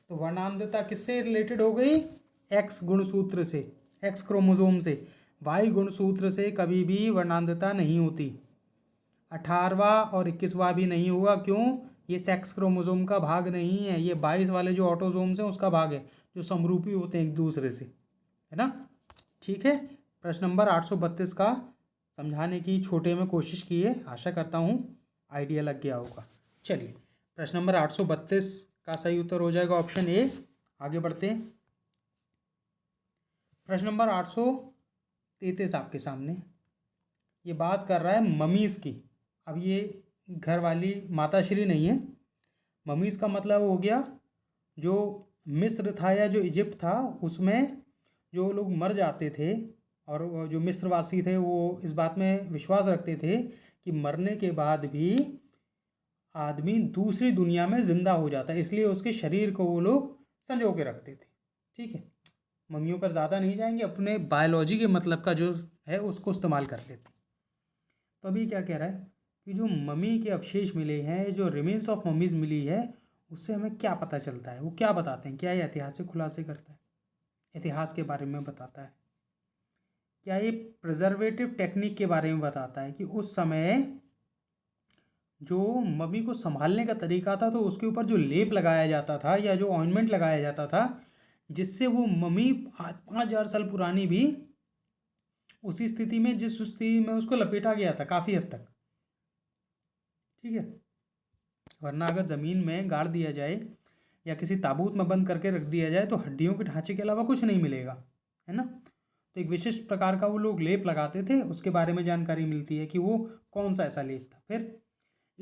तो वर्णांतता किससे रिलेटेड हो गई, एक्स गुणसूत्र से, एक्स क्रोमोसोम से। वाई गुणसूत्र से कभी भी वर्णांतता नहीं होती, 18वां और 21वां भी नहीं होगा। क्यों? ये सेक्स क्रोमोसोम का भाग नहीं है, ये 22 वाले जो ऑटोसोम्स हैं उसका भाग है, जो समरूपी होते हैं एक दूसरे से, है ना। ठीक है, प्रश्न नंबर 832 का समझाने की छोटे में कोशिश की है, आशा करता हूँ आइडिया लग गया होगा। चलिए, प्रश्न नंबर 832 का सही उत्तर हो जाएगा ऑप्शन ए। आगे बढ़ते हैं। प्रश्न नंबर 833 आपके सामने, ये बात कर रहा है ममीज़ की। अब ये घर वाली माताश्री नहीं है, ममीज़ का मतलब हो गया जो मिस्र था या जो इजिप्ट था उसमें जो लोग मर जाते थे, और वो जो मिस्रवासी थे वो इस बात में विश्वास रखते थे कि मरने के बाद भी आदमी दूसरी दुनिया में ज़िंदा हो जाता है, इसलिए उसके शरीर को वो लोग संजो के रखते थे। ठीक है, मम्मियों पर ज़्यादा नहीं जाएंगे, अपने बायोलॉजी के मतलब का जो है उसको इस्तेमाल कर लेते। तो अभी क्या कह रहा है कि जो मम्मी के अवशेष मिले हैं, जो रिमेन्स ऑफ मम्मीज़ मिली है, उससे हमें क्या पता चलता है, वो क्या बताते हैं, क्या ये ऐतिहासिक खुलासे करता है, इतिहास के बारे में बताता है, क्या ये प्रिजर्वेटिव टेक्निक के बारे में बताता है कि उस समय जो मम्मी को संभालने का तरीका था, तो उसके ऊपर जो लेप लगाया जाता था या जो ऑइंटमेंट लगाया जाता था, जिससे वो मम्मी 5,000 साल पुरानी भी उसी स्थिति में, जिस स्थिति में उसको लपेटा गया था काफ़ी हद तक। ठीक है, वरना अगर ज़मीन में गाड़ दिया जाए या किसी ताबूत में बंद करके रख दिया जाए तो हड्डियों के ढांचे के अलावा कुछ नहीं मिलेगा, है ना। तो एक विशिष्ट प्रकार का वो लोग लेप लगाते थे, उसके बारे में जानकारी मिलती है कि वो कौन सा ऐसा लेप था। फिर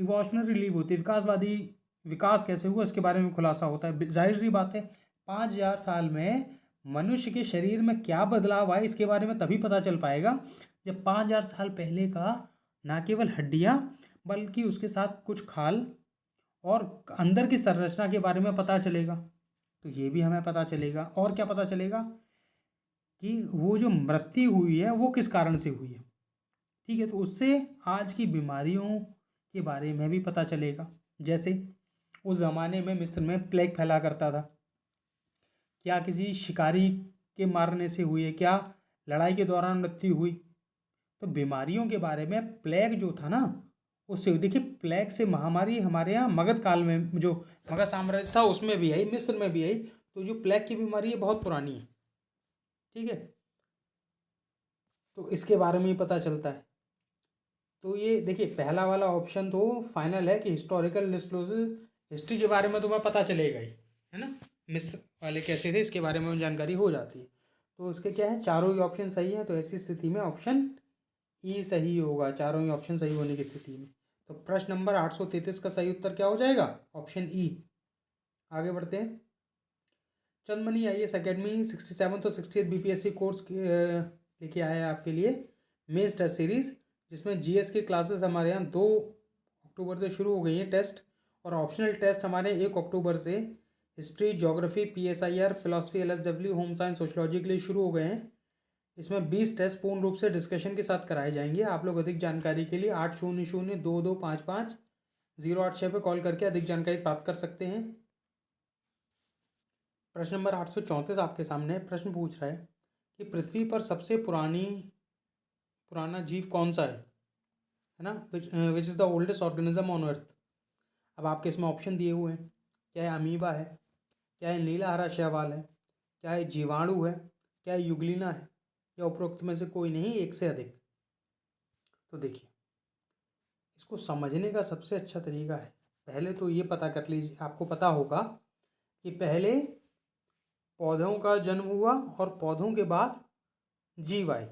इवोल्यूशनरी रिलीव होती है, विकासवादी विकास कैसे हुआ इसके बारे में खुलासा होता है। जाहिर सी बात है 5,000 साल में मनुष्य के शरीर में क्या बदलाव आए इसके बारे में तभी पता चल पाएगा जब 5,000 साल पहले का ना केवल हड्डियाँ बल्कि उसके साथ कुछ खाल और अंदर की संरचना के बारे में पता चलेगा। तो ये भी हमें पता चलेगा। और क्या पता चलेगा कि वो जो मृत्यु हुई है वो किस कारण से हुई है। ठीक है, तो उससे आज की बीमारियों के बारे में भी पता चलेगा। जैसे उस ज़माने में मिस्र में प्लेग फैला करता था, क्या किसी शिकारी के मारने से हुई है, क्या लड़ाई के दौरान मृत्यु हुई। तो बीमारियों के बारे में प्लेग जो था ना उससे, देखिए प्लेग से महामारी हमारे यहाँ मगध काल में जो मगध साम्राज्य था उसमें भी आई, मिस्र में भी आई। तो जो प्लेग की बीमारी है बहुत पुरानी है। ठीक है, तो इसके बारे में ही पता चलता है। तो ये देखिए पहला वाला ऑप्शन तो फाइनल है कि हिस्टोरिकल डिस्क्लोजर, हिस्ट्री के बारे में तुम्हें पता चलेगा ही, है ना। मिस्र वाले कैसे थे इसके बारे में जानकारी हो जाती है। तो इसके क्या है, चारों ही ऑप्शन सही है। तो ऐसी स्थिति में ऑप्शन ई सही होगा, चारों ही ऑप्शन सही होने की स्थिति में। तो प्रश्न नंबर 833 का सही उत्तर क्या हो जाएगा, ऑप्शन ई। आगे बढ़ते हैं। चंदमणि IAS अकेडमी 67 तो 68 BPSC कोर्स लेके आया है आपके लिए मेंस टेस्ट सीरीज, जिसमें GS की क्लासेस हमारे यहाँ 2 अक्टूबर से शुरू हो गई हैं टेस्ट, और ऑप्शनल टेस्ट हमारे 1 अक्टूबर से history, geography, PSIR, philosophy, LSW, home science, sociology के लिए शुरू हो गए हैं। इसमें 20 टेस्ट पूर्ण रूप से डिस्कशन के साथ कराए जाएंगे। आप लोग अधिक जानकारी के लिए 800-2255-086 पे कॉल करके अधिक जानकारी प्राप्त कर सकते हैं। प्रश्न नंबर 834 आपके सामने प्रश्न पूछ रहा है कि पृथ्वी पर सबसे पुराना जीव कौन सा है ना, which is the oldest organism on earth. अब आपके इसमें ऑप्शन दिए हुए हैं, क्या है अमीबा है, क्या है नीला हरा शैवाल है, क्या है जीवाणु है, क्या है युग्लिना है, या उपरोक्त में से कोई नहीं, एक से अधिक। तो देखिए इसको समझने का सबसे अच्छा तरीका है, पहले तो ये पता कर लीजिए, आपको पता होगा कि पहले पौधों का जन्म हुआ और पौधों के बाद जीव आए,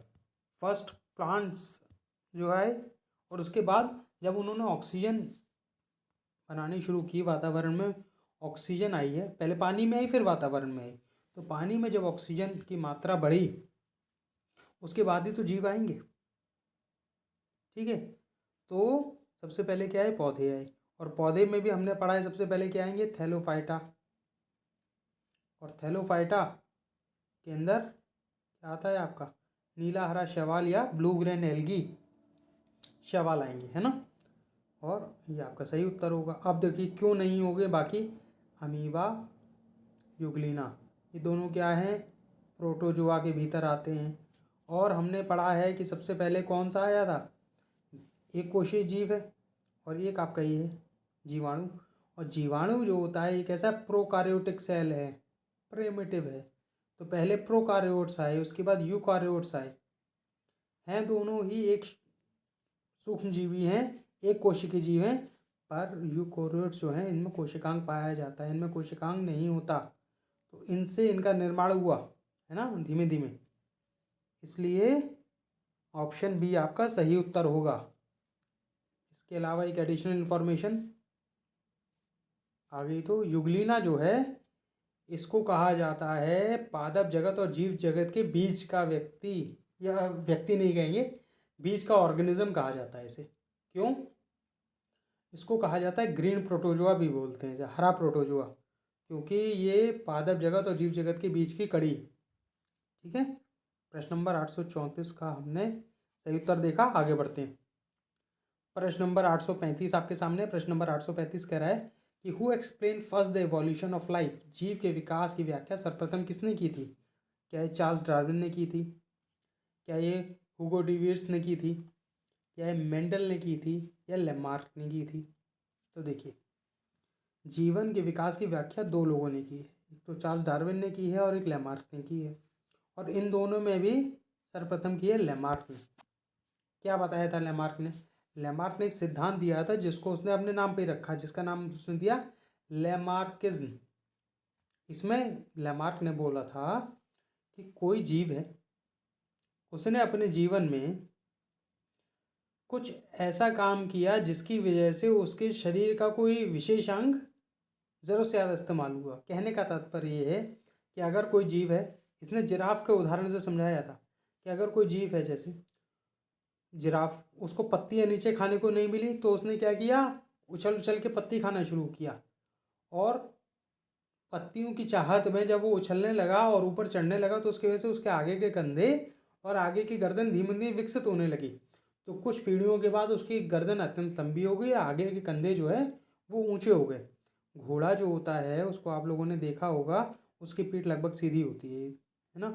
फर्स्ट प्लांट्स जो है, और उसके बाद जब उन्होंने ऑक्सीजन बनानी शुरू की, वातावरण में ऑक्सीजन आई है, पहले पानी में आई फिर वातावरण में आई, तो पानी में जब ऑक्सीजन की मात्रा बढ़ी उसके बाद ही तो जीव आएंगे। ठीक है, तो सबसे पहले क्या है, पौधे आए, और पौधे में भी हमने पढ़ा है सबसे पहले क्या आएंगे, थैलोफाइटा, और थैलोफाइटा के अंदर क्या आता है आपका नीला हरा शैवाल या ब्लू ग्रेन एल्गी शैवाल आएंगे, है ना। और ये आपका सही उत्तर होगा। अब देखिए क्यों नहीं होंगे बाकी, अमीबा, युग्लिना, ये दोनों क्या हैं, प्रोटोजोआ के भीतर आते हैं। और हमने पढ़ा है कि सबसे पहले कौन सा आया था, एक कोशीय जीव है, और एक आपका ये है जीवाणु। और जीवाणु जो होता है एक ऐसा प्रोकार्योटिक सेल है, प्रिमिटिव है। तो पहले प्रोकार्योट्स आए, उसके बाद यूकार्योट्स आए, हैं दोनों ही एक सूक्ष्म जीवी हैं, एक कोशिकीय जीव हैं, पर यूकोरियोट्स जो हैं इनमें कोशिकांग पाया जाता है, इनमें कोशिकांग नहीं होता। तो इनसे इनका निर्माण हुआ है ना धीमे धीमे, इसलिए ऑप्शन बी आपका सही उत्तर होगा। इसके अलावा एक एडिशनल इन्फॉर्मेशन आ गई, तो युग्लिना जो है इसको कहा जाता है पादप जगत और जीव जगत के बीच का व्यक्ति, या व्यक्ति नहीं कहेंगे, बीच का ऑर्गेनिज्म कहा जाता है इसे। क्यों इसको कहा जाता है ग्रीन प्रोटोजोआ भी बोलते हैं, हरा प्रोटोजोआ, क्योंकि ये पादप जगत और जीव जगत के बीच की कड़ी। ठीक है, प्रश्न नंबर 834 का हमने सही उत्तर देखा। आगे बढ़ते हैं। प्रश्न नंबर 835 आपके सामने। प्रश्न नंबर 835 कह रहा है कि who explain first the evolution of life, जीव के विकास की व्याख्या सर्वप्रथम किसने की थी। क्या ये चार्ल्स डार्विन ने की थी, क्या ये हुगो डिवियर्स ने की थी, क्या ये मेंडल ने की थी, या लेमार्क ने की थी। तो देखिए जीवन के विकास की व्याख्या दो लोगों ने की है, एक तो चार्ल्स डार्विन ने की है और एक लेमार्क ने की है, और इन दोनों में भी सर्वप्रथम की है लेमार्क ने। क्या बताया था लेमार्क ने, लेमार्क ने एक सिद्धांत दिया था जिसको उसने अपने नाम पे ही रखा, जिसका नाम उसने दिया लेमार्किज्म। इसमें लेमार्क ने बोला था कि कोई जीव है, उसने अपने जीवन में कुछ ऐसा काम किया जिसकी वजह से उसके शरीर का कोई विशेष अंग ज़रूरत से ज़्यादा इस्तेमाल हुआ। कहने का तात्पर्य ये है कि अगर कोई जीव है, इसने जिराफ के उदाहरण से समझाया था कि अगर कोई जीव है जैसे जिराफ, उसको पत्तियाँ नीचे खाने को नहीं मिली तो उसने क्या किया, उछल उछल के पत्ती खाना शुरू किया, और पत्तियों की चाहत में जब वो उछलने लगा और ऊपर चढ़ने लगा तो उसकी वजह से उसके आगे के कंधे और आगे की गर्दन धीमे धीमे विकसित होने लगी। तो कुछ पीढ़ियों के बाद उसकी गर्दन अत्यंत लंबी हो गई, आगे के कंधे जो है वो ऊंचे हो गए। घोड़ा जो होता है उसको आप लोगों ने देखा होगा, उसकी पीठ लगभग सीधी होती है ना।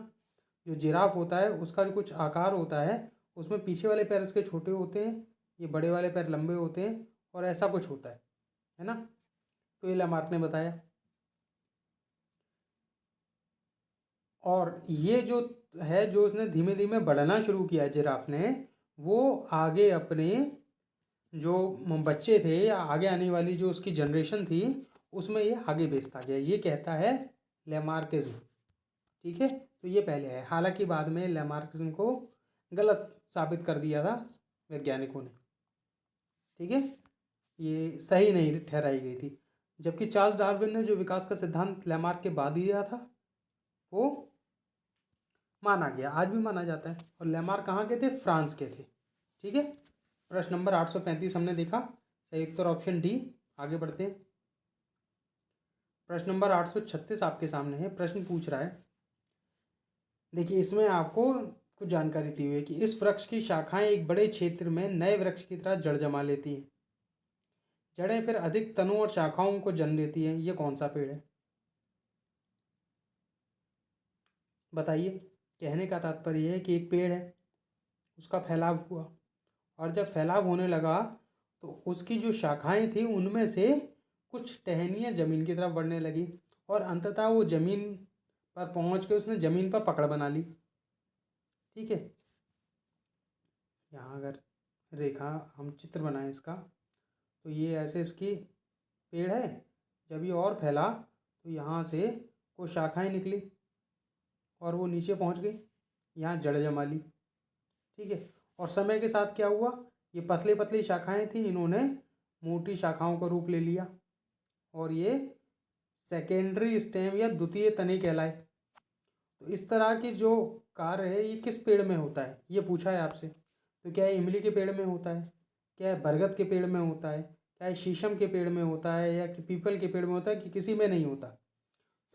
जो जिराफ होता है उसका जो कुछ आकार होता है, उसमें पीछे वाले पैर इसके छोटे होते हैं, ये बड़े वाले पैर लंबे होते हैं, और ऐसा कुछ होता है ना। तो ये लैमार्क ने बताया। और ये जो है, जो उसने धीमे धीमे बढ़ना शुरू किया जिराफ ने, वो आगे अपने जो बच्चे थे या आगे आने वाली जो उसकी जनरेशन थी उसमें ये आगे भेजता गया। ये कहता है लैमार्किज्म। ठीक है, तो ये पहले है। हालांकि बाद में लैमार्किज्म को गलत साबित कर दिया था वैज्ञानिकों ने। ठीक है, ये सही नहीं ठहराई गई थी। जबकि चार्ल्स डार्विन ने जो विकास का सिद्धांत लैमार्क के बाद दिया था वो माना गया, आज भी माना जाता है। और लैमार्क कहाँ के थे, फ्रांस के थे। ठीक है, प्रश्न नंबर 835 हमने देखा, सही उत्तर ऑप्शन डी। आगे बढ़ते हैं। प्रश्न नंबर 836 आपके सामने है। प्रश्न पूछ रहा है, देखिए इसमें आपको कुछ जानकारी दी हुई है कि इस वृक्ष की शाखाएं एक बड़े क्षेत्र में नए वृक्ष की तरह जड़ जमा लेती हैं। जड़ें फिर अधिक तनों और शाखाओं को जन्म देती हैं। ये कौन सा पेड़ है, बताइए। कहने का तात्पर्य है कि एक पेड़ है, उसका फैलाव हुआ, और जब फैलाव होने लगा तो उसकी जो शाखाएं थी उनमें से कुछ टहनियाँ ज़मीन की तरफ बढ़ने लगी, और अंततः वो ज़मीन पर पहुंच के उसने ज़मीन पर पकड़ बना ली। ठीक है, यहाँ अगर रेखा हम चित्र बनाएं इसका, तो ये ऐसे इसकी पेड़ है। जब ये और फैला तो यहाँ से कुछ शाखाएं निकली और वो नीचे पहुँच गई, यहाँ जड़ जमा ली। ठीक है, और समय के साथ क्या हुआ, ये पतली पतली शाखाएं थी, इन्होंने मोटी शाखाओं का रूप ले लिया, और ये सेकेंडरी स्टेम या द्वितीय तने कहलाए। तो इस तरह की जो कार्य है ये किस पेड़ में होता है, ये पूछा है आपसे। तो क्या है, इमली के पेड़ में होता है, क्या है बरगद के पेड़ में होता है, क्या है शीशम के पेड़ में होता है, या कि पीपल के पेड़ में होता है, कि किसी में नहीं होता।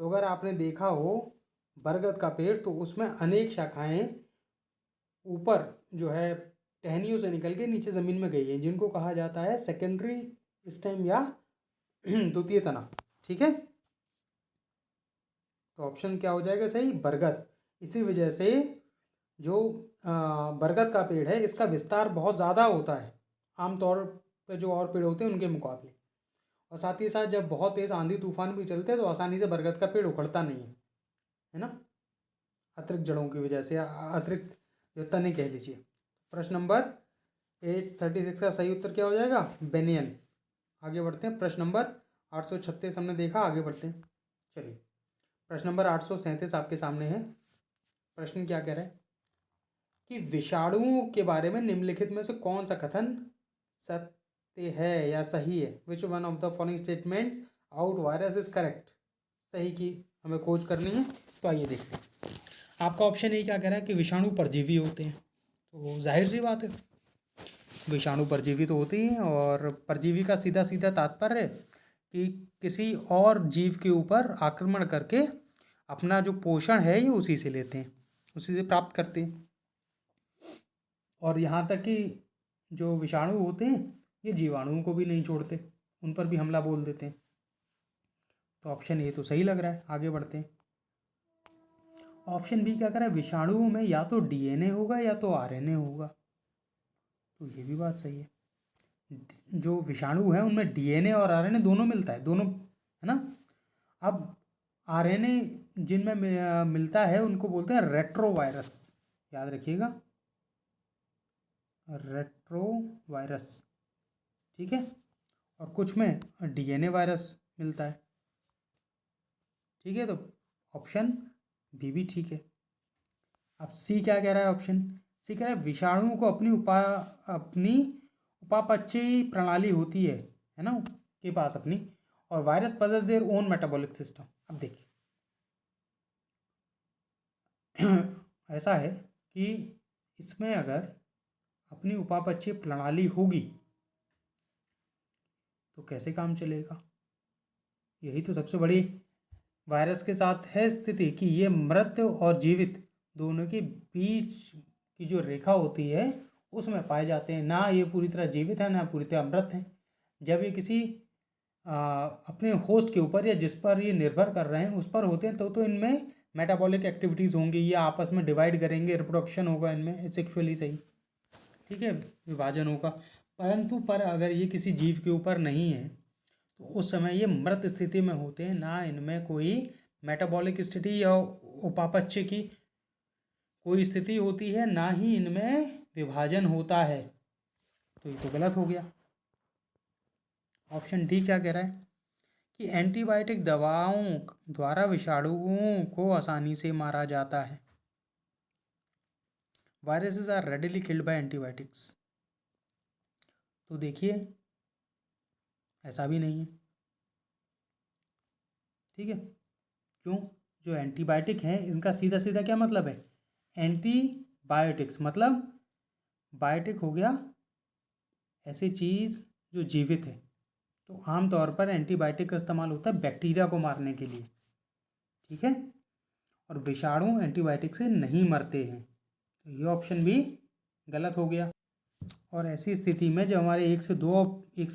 तो अगर आपने देखा हो बरगद का पेड़, तो उसमें अनेक शाखाएं ऊपर जो है टहनियों से निकल के नीचे ज़मीन में गई है, जिनको कहा जाता है सेकेंडरी स्टेम या द्वितीय तना। ठीक है, तो ऑप्शन क्या हो जाएगा सही, बरगद। इसी वजह से जो बरगद का पेड़ है इसका विस्तार बहुत ज़्यादा होता है आमतौर पे जो और पेड़ होते हैं उनके मुकाबले। और साथ ही साथ जब बहुत तेज़ आंधी तूफान भी चलते हैं तो आसानी से बरगद का पेड़ उखड़ता नहीं है ना, अतिरिक्त जड़ों की वजह से, या अतिरिक्त जो तने कह लीजिए। प्रश्न नंबर 836 का सही उत्तर क्या हो जाएगा, बेनियन। आगे बढ़ते हैं। प्रश्न नंबर 836 हमने देखा, आगे बढ़ते हैं। चलिए, प्रश्न नंबर 837 आपके सामने है। प्रश्न क्या कह रहा है कि विषाणुओं के बारे में निम्नलिखित में से कौन सा कथन सत्य है या सही है। Which one of the following statements out virus is correct. सही की हमें खोज करनी है, तो आइए देखते हैं। आपका ऑप्शन ए क्या कह रहा है कि विषाणु परजीवी होते हैं, तो जाहिर सी बात है विषाणु परजीवी तो होते ही हैं। और परजीवी का सीधा सीधा तात्पर्य कि किसी और जीव के ऊपर आक्रमण करके अपना जो पोषण है ये उसी से लेते हैं, उसी से प्राप्त करते हैं। और यहाँ तक कि जो विषाणु होते हैं ये जीवाणुओं को भी नहीं छोड़ते, उन पर भी हमला बोल देते हैं। तो ऑप्शन ए तो सही लग रहा है। आगे बढ़ते हैं। ऑप्शन बी क्या कर रहा है, विषाणुओं में या तो डीएनए होगा या तो आरएनए होगा, तो ये भी बात सही है। जो विषाणु है उनमें डीएनए और आरएनए दोनों मिलता है, दोनों है ना। अब आरएनए जिनमें मिलता है उनको बोलते हैं रेट्रोवायरस, याद रखिएगा, रेट्रोवायरस। ठीक है, और कुछ में डीएनए वायरस मिलता है। ठीक है, तो ऑप्शन बी भी ठीक है। अब सी क्या कह रहा है, ऑप्शन सी कह रहा है विषाणुओं को अपनी उपापचयी प्रणाली होती है ना, के पास अपनी, और virus possess their own metabolic system. अब देखिए ऐसा है कि इसमें अगर अपनी उपापचयी प्रणाली होगी तो कैसे काम चलेगा? यही तो सबसे बड़ी वायरस के साथ है स्थिति कि ये मृत और जीवित दोनों के बीच की जो रेखा होती है उसमें पाए जाते हैं। ना ये पूरी तरह जीवित है ना पूरी तरह मृत है। जब ये किसी अपने होस्ट के ऊपर या जिस पर ये निर्भर कर रहे हैं उस पर होते हैं तो इनमें मेटाबॉलिक एक्टिविटीज़ होंगी, ये आपस में डिवाइड करेंगे, रिप्रोडक्शन होगा इनमें सेक्सुअली, सही, ठीक है, विभाजन होगा। परंतु अगर ये किसी जीव के ऊपर नहीं है तो उस समय ये मृत स्थिति में होते हैं, ना इनमें कोई मेटाबॉलिक स्थिति या उपापचय की कोई स्थिति होती है, ना ही इनमें विभाजन होता है। तो ये तो गलत हो गया। ऑप्शन डी क्या कह रहा है कि एंटीबायोटिक दवाओं द्वारा विषाणुओं को आसानी से मारा जाता है। Viruses are readily killed by antibiotics. तो देखिए ऐसा भी नहीं है, ठीक है। क्यों? जो एंटीबायोटिक हैं इनका सीधा सीधा क्या मतलब है? एंटीबायोटिक्स मतलब बायोटिक हो गया ऐसी चीज़ जो जीवित है। तो आमतौर पर एंटीबायोटिक का इस्तेमाल होता है बैक्टीरिया को मारने के लिए, ठीक है, और विषाणु एंटीबायोटिक से नहीं मरते हैं। तो ये ऑप्शन भी गलत हो गया। और ऐसी स्थिति में जब हमारे एक से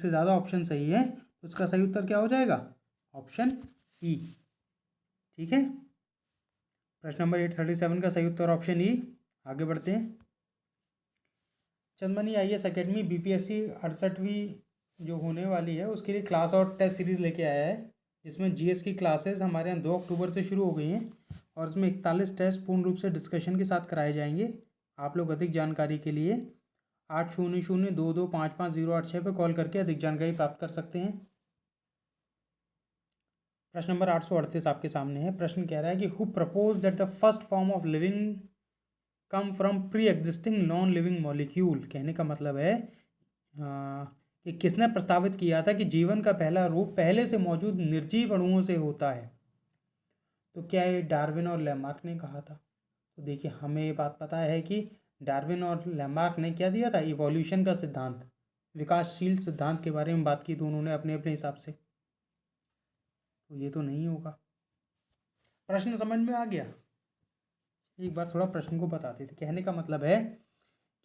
ज़्यादा ऑप्शन सही है तो उसका सही उत्तर क्या हो जाएगा? ऑप्शन ई, ठीक है। प्रश्न नंबर 837 का सही उत्तर ऑप्शन ई। आगे बढ़ते हैं। चंदमनी IAS अकेडमी BPSC 68वीं जो होने वाली है उसके लिए क्लास और टेस्ट सीरीज़ लेके आया है, जिसमें GS की क्लासेस हमारे यहाँ 2 अक्टूबर से शुरू हो गई हैं और इसमें 41 टेस्ट पूर्ण रूप से डिस्कशन के साथ कराए जाएंगे। आप लोग अधिक जानकारी के लिए 8002255086 पर कॉल करके अधिक जानकारी प्राप्त कर सकते हैं। प्रश्न नंबर 838 आपके सामने है। प्रश्न कह रहा है कि who propose that the first form of living come from pre existing non living molecule. कहने का मतलब है कि किसने प्रस्तावित किया था कि जीवन का पहला रूप पहले से मौजूद निर्जीव अणुओं से होता है? तो क्या ये डार्विन और लैमार्क ने कहा था? तो देखिए हमें ये बात पता है कि डार्विन और लैमार्क ने क्या दिया था? इवोल्यूशन का सिद्धांत, विकासशील सिद्धांत के बारे में बात की दोनों ने अपने अपने हिसाब से। तो ये तो नहीं होगा। प्रश्न समझ में आ गया? एक बार थोड़ा प्रश्न को बताते थे। कहने का मतलब है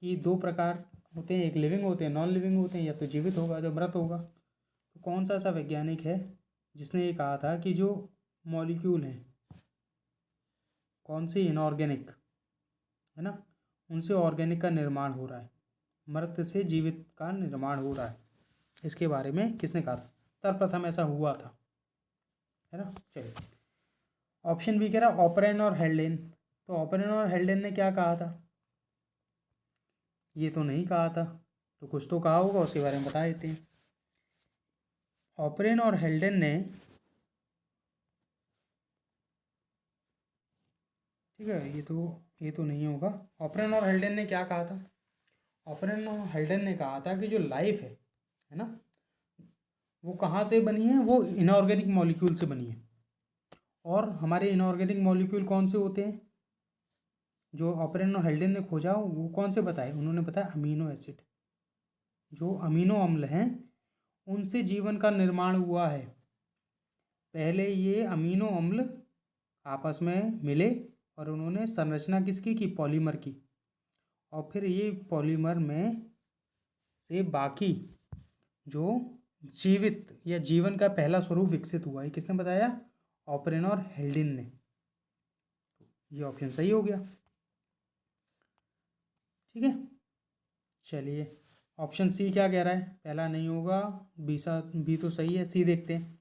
कि 2 प्रकार होते हैं, एक लिविंग होते हैं, नॉन लिविंग होते हैं। या तो जीवित होगा जो मृत होगा। तो कौन सा ऐसा वैज्ञानिक है जिसने ये कहा था कि जो मॉलिक्यूल हैं कौन से इनऑर्गेनिक है ना, उनसे ऑर्गेनिक का निर्माण हो रहा है, मृत से जीवित का निर्माण हो रहा है, इसके बारे में किसने कहा था? सर्वप्रथम ऐसा हुआ था, है ना। चलिए ऑप्शन बी कह रहा ऑपरेन और हेल्डेन। तो ऑपरेन और हेल्डेन ने क्या कहा था? ये तो नहीं कहा था, तो कुछ तो कहा होगा, उसके बारे में बता देते हैं। ऑपरेन और हेल्डेन ने, ठीक है, ये तो नहीं होगा। ऑपरेन और हेल्डेन ने क्या कहा था? ऑपरेन और हेल्डेन ने कहा था कि जो लाइफ है ना, वो कहाँ से बनी है? वो इनऑर्गेनिक मॉलिक्यूल से बनी है। और हमारे इनऑर्गेनिक मॉलिक्यूल कौन से होते हैं जो ऑपरेन और हेल्डेन ने खोजा? वो कौन से बताए? उन्होंने बताया अमीनो एसिड। जो अमीनो अम्ल हैं उनसे जीवन का निर्माण हुआ है। पहले ये अमीनो अम्ल आपस में मिले और उन्होंने संरचना किसकी की? पॉलीमर की। और फिर ये पॉलीमर में से बाकी जो जीवित या जीवन का पहला स्वरूप विकसित हुआ है, किसने बताया? ऑपरेन और हेल्डेन ने। ये ऑप्शन सही हो गया, ठीक है। चलिए ऑप्शन सी क्या कह रहा है? पहला नहीं होगा, बी तो सही है, सी देखते हैं।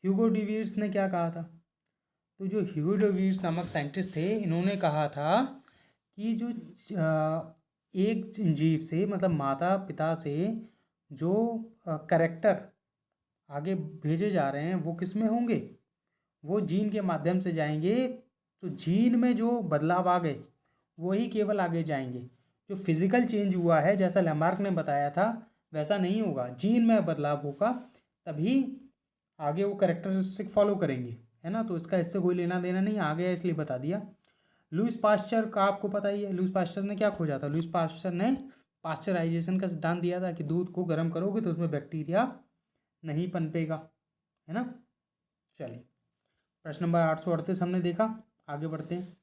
ह्यूगो डिवीर्स ने क्या कहा था? तो जो ह्यूगो डिवीर्स नामक साइंटिस्ट थे, इन्होंने कहा था कि जो एक जीव से मतलब माता पिता से जो कैरेक्टर आगे भेजे जा रहे हैं वो किस में होंगे? वो जीन के माध्यम से जाएंगे। तो जीन में जो बदलाव आ गए वही केवल आगे जाएंगे। जो फिजिकल चेंज हुआ है, जैसा लैमार्क ने बताया था, वैसा नहीं होगा, जीन में बदलाव होगा तभी आगे वो कैरेक्टरिस्टिक फॉलो करेंगे, है ना। तो इसका इससे कोई लेना देना नहीं, आ गया इसलिए बता दिया। लुईस पास्चर का आपको पता ही है, लुईस पास्चर ने क्या खोजा था। लुईस पास्चर ने पास्चराइजेशन का सिद्धांत दिया था कि दूध को गर्म करोगे तो उसमें बैक्टीरिया नहीं पनपेगा, है ना। चलिए, प्रश्न नंबर 838 हमने देखा, आगे बढ़ते हैं।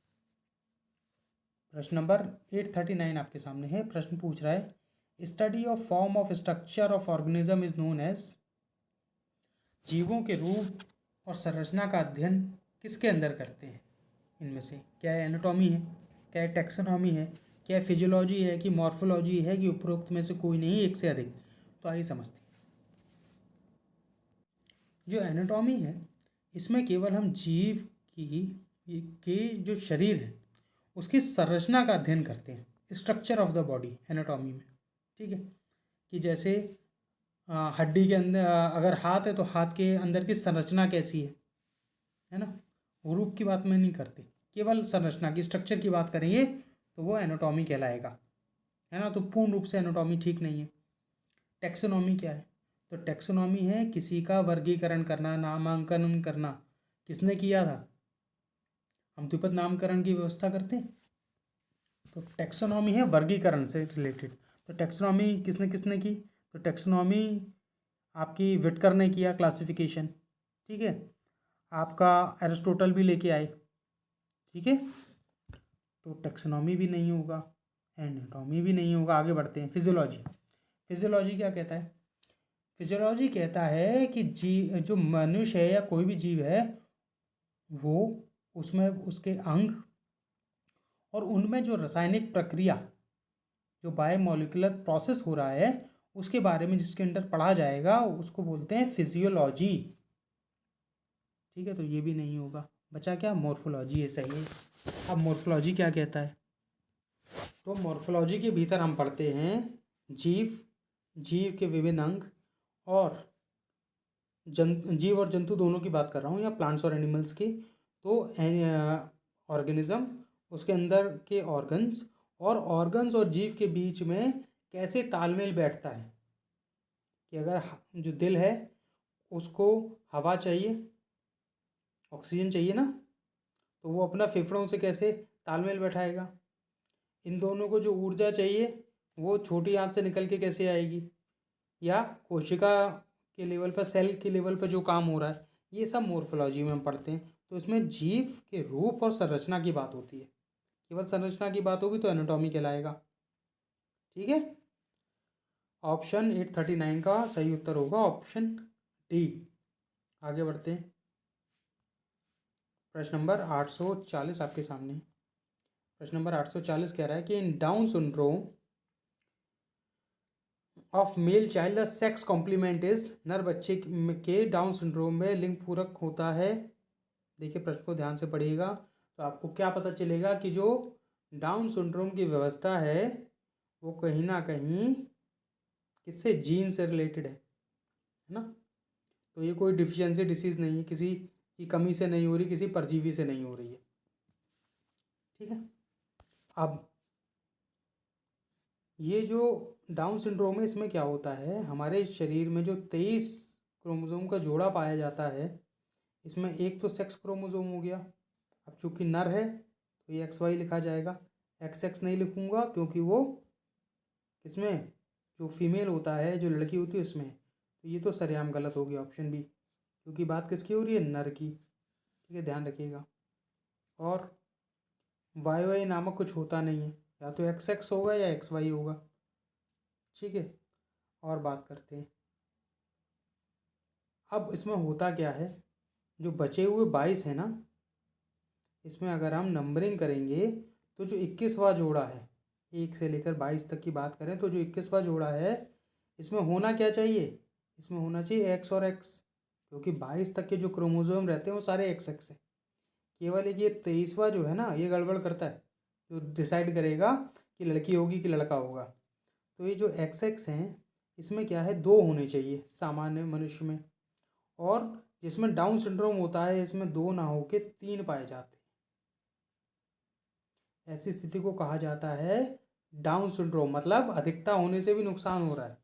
प्रश्न नंबर 839 आपके सामने है। प्रश्न पूछ रहा है, study of form of structure of organism is known as. जीवों के रूप और संरचना का अध्ययन किसके अंदर करते हैं इनमें से? क्या एनाटॉमी है, क्या टैक्सोनॉमी है, क्या फिजियोलॉजी है, कि मॉर्फोलॉजी है, कि उपरोक्त में से कोई नहीं, एक से अधिक? तो आइए समझते हैं। जो एनाटॉमी है इसमें केवल हम जीव के जो शरीर है उसकी संरचना का अध्ययन करते हैं, structure of the body anatomy में, ठीक है। कि जैसे हड्डी के अंदर अगर हाथ है तो हाथ के अंदर की संरचना कैसी है ना। रूप की बात में नहीं करते, केवल संरचना की, स्ट्रक्चर की बात करेंगे तो वो एनाटॉमी कहलाएगा, है ना। तो पूर्ण रूप से एनाटॉमी ठीक नहीं है। टैक्सोनॉमी क्या है? तो टैक्सोनॉमी है किसी का वर्गीकरण करना, नामांकन करना। किसने किया था? हम द्विपद नामकरण की व्यवस्था करते हैं, तो टैक्सोनॉमी है वर्गीकरण से रिलेटेड। तो टैक्सोनॉमी किसने किसने की? तो टैक्सोनॉमी आपकी विटकर ने किया, क्लासिफिकेशन, ठीक है। आपका एरिस्टोटल भी लेके आए, ठीक है। तो टैक्सोनॉमी भी नहीं होगा, एनाटॉमी भी नहीं होगा। आगे बढ़ते हैं। फिजियोलॉजी, फिजियोलॉजी क्या कहता है? फिजियोलॉजी कहता है कि जो मनुष्य है या कोई भी जीव है वो उसमें उसके अंग और उनमें जो रासायनिक प्रक्रिया, जो बायोमोलिकुलर प्रोसेस हो रहा है उसके बारे में जिसके अंदर पढ़ा जाएगा उसको बोलते हैं फिजियोलॉजी, ठीक है। तो ये भी नहीं होगा, बचा क्या? मॉर्फोलॉजी है, सही है। अब मॉर्फोलॉजी क्या कहता है? तो मॉर्फोलॉजी के भीतर हम पढ़ते हैं जीव, जीव के विभिन्न अंग और जीव और जंतु दोनों की बात कर रहा हूँ, या प्लांट्स और एनिमल्स की। तो ऑर्गेनिज्म, उसके अंदर के ऑर्गन्स, और ऑर्गन्स और जीव के बीच में कैसे तालमेल बैठता है। कि अगर जो दिल है उसको हवा चाहिए, ऑक्सीजन चाहिए ना, तो वो अपना फेफड़ों से कैसे तालमेल बैठाएगा। इन दोनों को जो ऊर्जा चाहिए वो छोटी आंत से निकल के कैसे आएगी, या कोशिका के लेवल पर, सेल के लेवल पर जो काम हो रहा है, ये सब मॉर्फोलॉजी में हम पढ़ते हैं। तो इसमें जीव के रूप और संरचना की बात होती है। केवल संरचना की बात होगी तो एनाटॉमी कहलाएगा, ठीक है। ऑप्शन 839 का सही उत्तर होगा ऑप्शन डी। आगे बढ़ते हैं। प्रश्न नंबर 840 आपके सामने। प्रश्न नंबर 840 कह रहा है कि in down syndrome of male child the sex complement is. नर बच्चे के डाउन सिंड्रोम में लिंग पूरक होता है। देखिए प्रश्न को ध्यान से पढ़िएगा तो आपको क्या पता चलेगा कि जो डाउन सिंड्रोम की व्यवस्था है वो कहीं ना कहीं किससे, जीन से रिलेटेड है ना। तो ये कोई डिफिशियंसी डिसीज़ नहीं है, किसी की कमी से नहीं हो रही, किसी परजीवी से नहीं हो रही है, ठीक है। अब ये जो डाउन सिंड्रोम है इसमें क्या होता है, हमारे शरीर में जो 23 क्रोमोसोम का जोड़ा पाया जाता है इसमें एक तो सेक्स क्रोमोसोम हो गया। अब चूंकि नर है तो ये XY लिखा जाएगा, XX नहीं लिखूँगा क्योंकि वो इसमें जो फीमेल होता है, जो लड़की होती है उसमें, तो ये तो सरेआम गलत हो गया ऑप्शन बी, क्योंकि बात किसकी हो रही है? नर की, ठीक है, ध्यान रखिएगा। और YY नामक कुछ होता नहीं है, या तो XX होगा या XY होगा, ठीक है। और बात करते हैं अब इसमें होता क्या है। जो बचे हुए 22 है ना, इसमें अगर हम नंबरिंग करेंगे तो जो 21वां जोड़ा है, 1 से लेकर 22 तक की बात करें तो जो 21वां जोड़ा है इसमें होना क्या चाहिए? इसमें होना चाहिए X और X, क्योंकि 22 तक के जो क्रोमोसोम रहते हैं वो सारे XX है। केवल एक ये 23वां जो है ना, ये गड़बड़ करता है, जो डिसाइड करेगा कि लड़की होगी कि लड़का होगा। तो ये जो XX हैं इसमें क्या है, 2 होने चाहिए सामान्य मनुष्य में, और जिसमें डाउन सिंड्रोम होता है इसमें 2 ना होके 3 पाए जाते हैं। ऐसी स्थिति को कहा जाता है डाउन सिंड्रोम, मतलब अधिकता होने से भी नुकसान हो रहा है,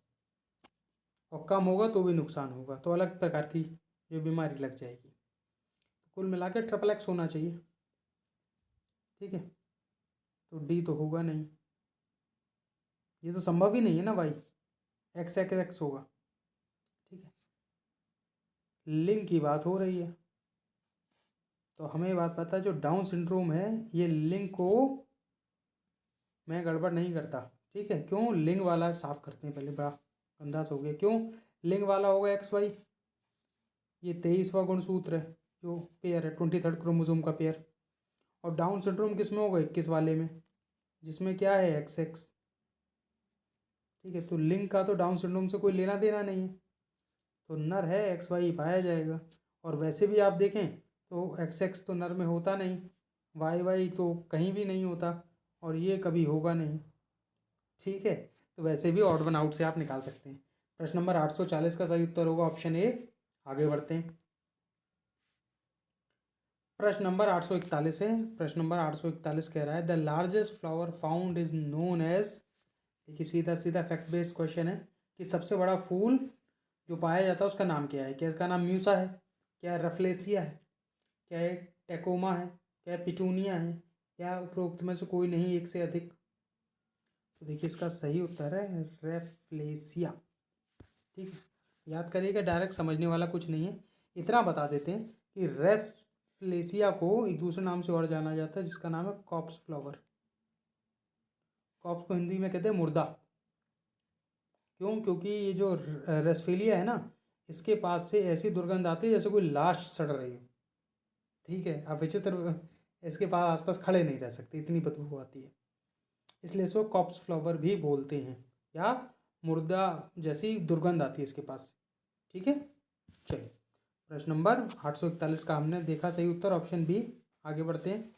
और कम होगा तो भी नुकसान होगा, तो अलग प्रकार की जो बीमारी लग जाएगी। कुल मिला के ट्रिपल एक्स होना चाहिए, ठीक है। तो डी तो होगा नहीं, ये तो संभव ही नहीं है ना भाई, एक्स एक्स एक्स होगा, ठीक है। लिंग की बात हो रही है, तो हमें ये बात पता है जो डाउन सिंड्रोम है ये लिंग को मैं गड़बड़ नहीं करता, ठीक है। क्यों, लिंग वाला साफ करते हैं पहले, बड़ा अंदाज हो गया क्यों लिंग वाला होगा एक्स वाई। ये 23वां गुणसूत्र है, जो पेयर है 23rd क्रोमोसोम का पेयर। और डाउन सिंड्रोम किस में होगा, 21 वाले में, जिसमें क्या है एक्स एक्स, ठीक है। तो लिंग का तो डाउन सिंड्रोम से कोई लेना देना नहीं है, तो नर है एक्स वाई पाया जाएगा। और वैसे भी आप देखें तो एक्स एक्स तो नर में होता नहीं, वाई वाई तो कहीं भी नहीं होता, और ये कभी होगा नहीं, ठीक है। तो वैसे भी ऑड वन आउट से आप निकाल सकते हैं। प्रश्न नंबर 840 का सही उत्तर होगा ऑप्शन ए। आगे बढ़ते हैं। प्रश्न नंबर 841 है। प्रश्न नंबर 841 कह रहा है the largest flower found is known as, देखिए सीधा सीधा फैक्ट बेस्ड क्वेश्चन है, कि सबसे बड़ा फूल जो पाया जाता है उसका नाम क्या है। क्या इसका नाम म्यूसा है, क्या रफलेसिया है, क्या ये टेकोमा है, क्या पिटूनिया है, क्या उपरोक्त में से कोई नहीं, एक से अधिक। तो देखिए इसका सही उत्तर है रेफ्लेसिया, ठीक है। याद करिएगा, डायरेक्ट समझने वाला कुछ नहीं है। इतना बता देते हैं कि रेफ्लेसिया को एक दूसरे नाम से और जाना जाता है, जिसका नाम है कॉप्स फ्लावर। कॉप्स को हिंदी में कहते हैं मुर्दा। क्यों, क्योंकि ये जो रेस्फेलिया है ना, इसके पास से ऐसी दुर्गंध आती है जैसे कोई लाश सड़ रही हो, ठीक है। आप विचित्र इसके पास आसपास खड़े नहीं रह सकते, इतनी बदबू आती है, इसलिए इसको कॉप्स फ्लावर भी बोलते हैं, या मुर्दा जैसी दुर्गंध आती है इसके पास, ठीक है। चलिए, प्रश्न नंबर 841 का हमने देखा सही उत्तर ऑप्शन बी। आगे बढ़ते हैं।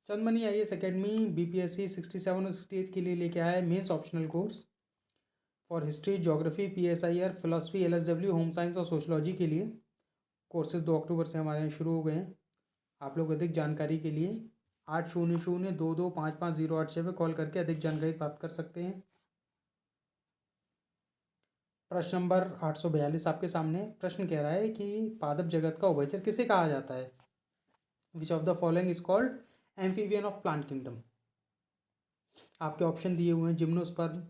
चंदमनी IAS अकेडमी BPSC 67 और 68 के लिए लेके आया है mains optional course for history, geography, PSIR, philosophy, LSW, home science और सोशलॉजी के लिए। कोर्सेज 2 अक्टूबर से हमारे यहाँ शुरू हो गए हैं। आप लोग अधिक जानकारी के लिए 800-2255-086 पे कॉल करके अधिक जानकारी प्राप्त कर सकते हैं। प्रश्न नंबर 842 आपके सामने। प्रश्न कह रहा है कि पादप जगत का उभयचर किसे कहा जाता है। विच of the following is called amphibian of plant kingdom. आपके ऑप्शन दिए हुए हैं जिम्नोस्पर्म,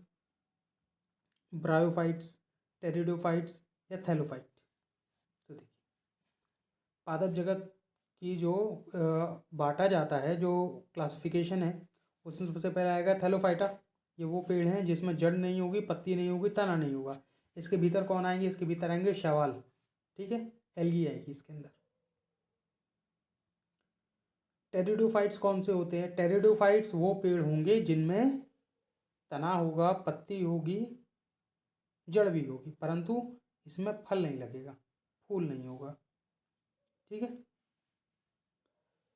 ब्रायोफाइट्स, टेरिडोफाइट्स या थैलोफाइट। तो देखिए पादप जगत की जो बांटा जाता है, जो क्लासिफिकेशन है, उसमें सबसे पहले आएगा थैलोफाइटा। ये वो पेड़ हैं जिसमें जड़ नहीं होगी, पत्ती नहीं होगी, तना नहीं होगा। इसके भीतर कौन आएंगे, इसके भीतर आएंगे शैवाल, ठीक है, एल्गी आएगी इसके अंदर। टेरिडोफाइट्स कौन से होते हैं, टेरिडोफाइट्स वो पेड़ होंगे जिनमें तना होगा, पत्ती होगी, जड़ भी होगी, परंतु इसमें फल नहीं लगेगा, फूल नहीं होगा, ठीक है।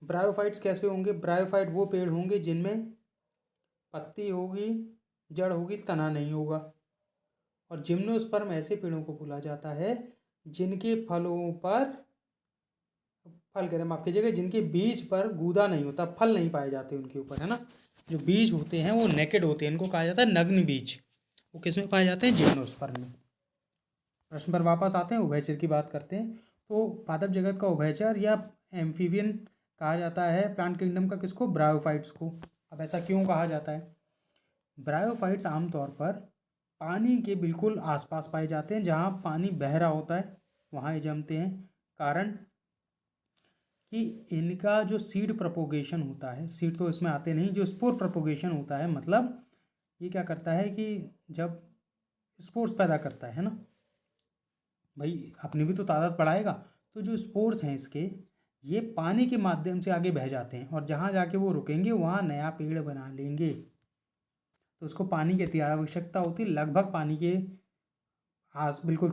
ब्रायोफाइट्स कैसे होंगे, ब्रायोफाइट वो पेड़ होंगे जिनमें पत्ती होगी, जड़ होगी, तना नहीं होगा। और जिम्नोस्पर्म ऐसे पेड़ों को बोला जाता है जिनके फलों पर, फल कह रहे माफ कीजिएगा, जिनके बीज पर गूदा नहीं होता, फल नहीं पाए जाते उनके ऊपर, है ना। जो बीज होते हैं वो नेकेड होते हैं, इनको कहा जाता है नग्न बीज। वो किस में पाए जाते हैं, जिम्नोस्पर्म में। प्रश्न पर वापस आते हैं, उभयचर की बात करते हैं। तो पादप जगत का उभयचर या एम्फीबियन कहा जाता है प्लांट किंगडम का किसको, ब्रायोफाइट्स को। अब ऐसा क्यों कहा जाता है, ब्रायोफाइट्स आमतौर पर पानी के बिल्कुल आसपास पाए जाते हैं, जहाँ पानी बह रहा होता है वहाँ ये जमते हैं। कारण कि इनका जो सीड प्रोपोगेशन होता है, सीड तो इसमें आते नहीं, जो स्पोर प्रोपोगेशन होता है, मतलब ये क्या करता है कि जब स्पोर्स पैदा करता है ना भाई, अपनी भी तो तादाद बढ़ाएगा, तो जो स्पोर्स हैं इसके, ये पानी के माध्यम से आगे बह जाते हैं, और जहाँ जाके वो रुकेंगे वहाँ नया पेड़ बना लेंगे। तो उसको पानी की अति आवश्यकता होती है, लगभग पानी के बिल्कुल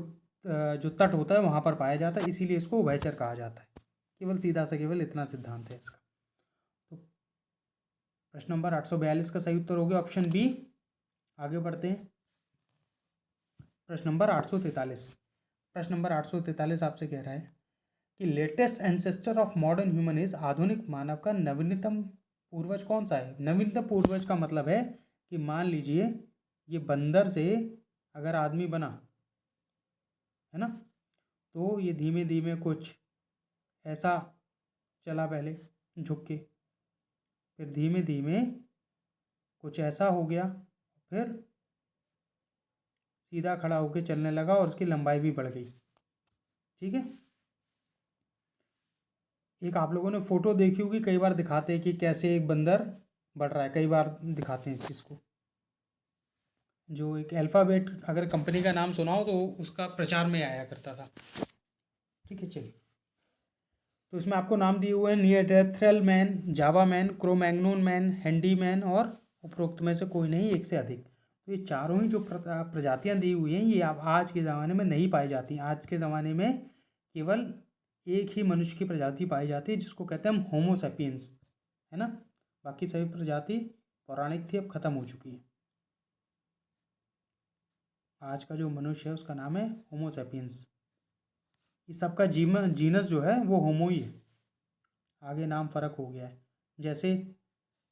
जो तट होता है वहाँ पर पाया जाता है, इसीलिए इसको उभयचर कहा जाता है। केवल सीधा सा केवल इतना सिद्धांत है इसका। तो प्रश्न नंबर 842 का सही उत्तर हो गया ऑप्शन बी। आगे बढ़ते हैं। प्रश्न नंबर 843। प्रश्न नंबर 843 आपसे कह रहा है कि latest ancestor of modern human is, आधुनिक मानव का नवीनतम पूर्वज कौन सा है। नवीनतम पूर्वज का मतलब है कि मान लीजिए ये बंदर से अगर आदमी बना है ना। तो ये धीमे धीमे कुछ ऐसा चला पहले झुक के, फिर धीमे धीमे कुछ ऐसा हो गया, फिर सीधा खड़ा होकर चलने लगा और उसकी लंबाई भी बढ़ गई। ठीक है, एक आप लोगों ने फोटो देखी होगी, कई बार दिखाते हैं कि कैसे एक बंदर बढ़ रहा है, कई बार दिखाते हैं इस चीज़ को। जो एक अल्फ़ाबेट अगर कंपनी का नाम सुना हो तो उसका प्रचार में आया करता था। ठीक है, चलिए, तो इसमें आपको नाम दिए हुए हैं Neanderthal man, Java man, Cro Magnon man, handy man और उपरोक्त में से कोई नहीं, एक से अधिक। तो ये चारों ही जो प्रजातियां दी हुई हैं ये अब आज के ज़माने में नहीं पाई जाती। आज के ज़माने में केवल एक ही मनुष्य की प्रजाति पाई जाती है जिसको कहते हैं हम होमो सैपियंस, है ना। बाकी सभी प्रजाति पौराणिक थी, अब ख़त्म हो चुकी है। आज का जो मनुष्य है उसका नाम है होमो सैपियंस। इस सबका जीनस जो है वो होमो ही है, आगे नाम फ़र्क हो गया है। जैसे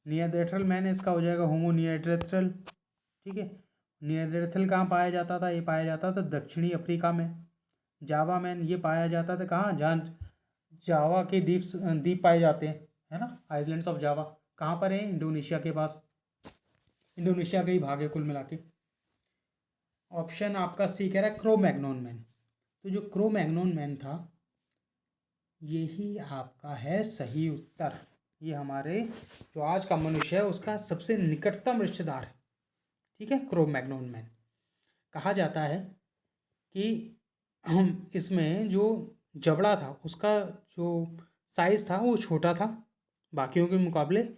निएंडरथल मैन है, इसका हो जाएगा होमो निएंडरथल। ठीक है, निएंडरथल कहाँ पाया जाता था? ये पाया जाता था दक्षिणी अफ्रीका में। जावा मैन ये पाया जाता था कहाँ? जहाँ जावा के द्वीप पाए जाते हैं, है ना, आइलैंड्स ऑफ जावा। कहाँ पर है? इंडोनेशिया के पास, इंडोनेशिया का ही भाग है कुल मिला के। ऑप्शन आपका सी कह रहा है क्रोमैग्नोन मैन। तो जो क्रोमैग्नोन मैन था यही आपका है सही उत्तर। ये हमारे जो आज का मनुष्य है उसका सबसे निकटतम रिश्तेदार है। ठीक है, क्रोमैग्नोन मैन। कहा जाता है कि हम इसमें जो जबड़ा था उसका जो साइज़ था वो छोटा था बाकियों के मुकाबले,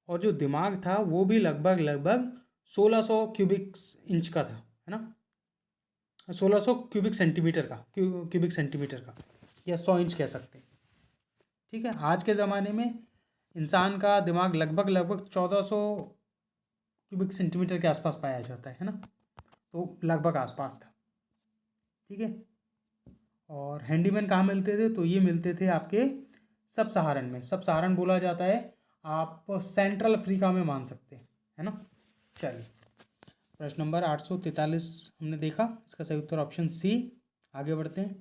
और जो दिमाग था वो भी लगभग लगभग 1600 क्यूबिक इंच का था, है ना, 1600 क्यूबिक सेंटीमीटर का, क्यूबिक सेंटीमीटर का, या 100 इंच कह सकते हैं। ठीक है, आज के ज़माने में इंसान का दिमाग लगभग लगभग 1400 क्यूबिक सेंटीमीटर के आसपास पाया जाता है ना, तो लगभग आसपास था। ठीक है, और हैंडीमैन कहाँ मिलते थे? तो ये मिलते थे आपके सब सहारन में। सब सहारन बोला जाता है, आप सेंट्रल अफ्रीका में मान सकते हैं, है ना। चलिए, प्रश्न नंबर 843 हमने देखा, इसका सही उत्तर ऑप्शन सी। आगे बढ़ते हैं।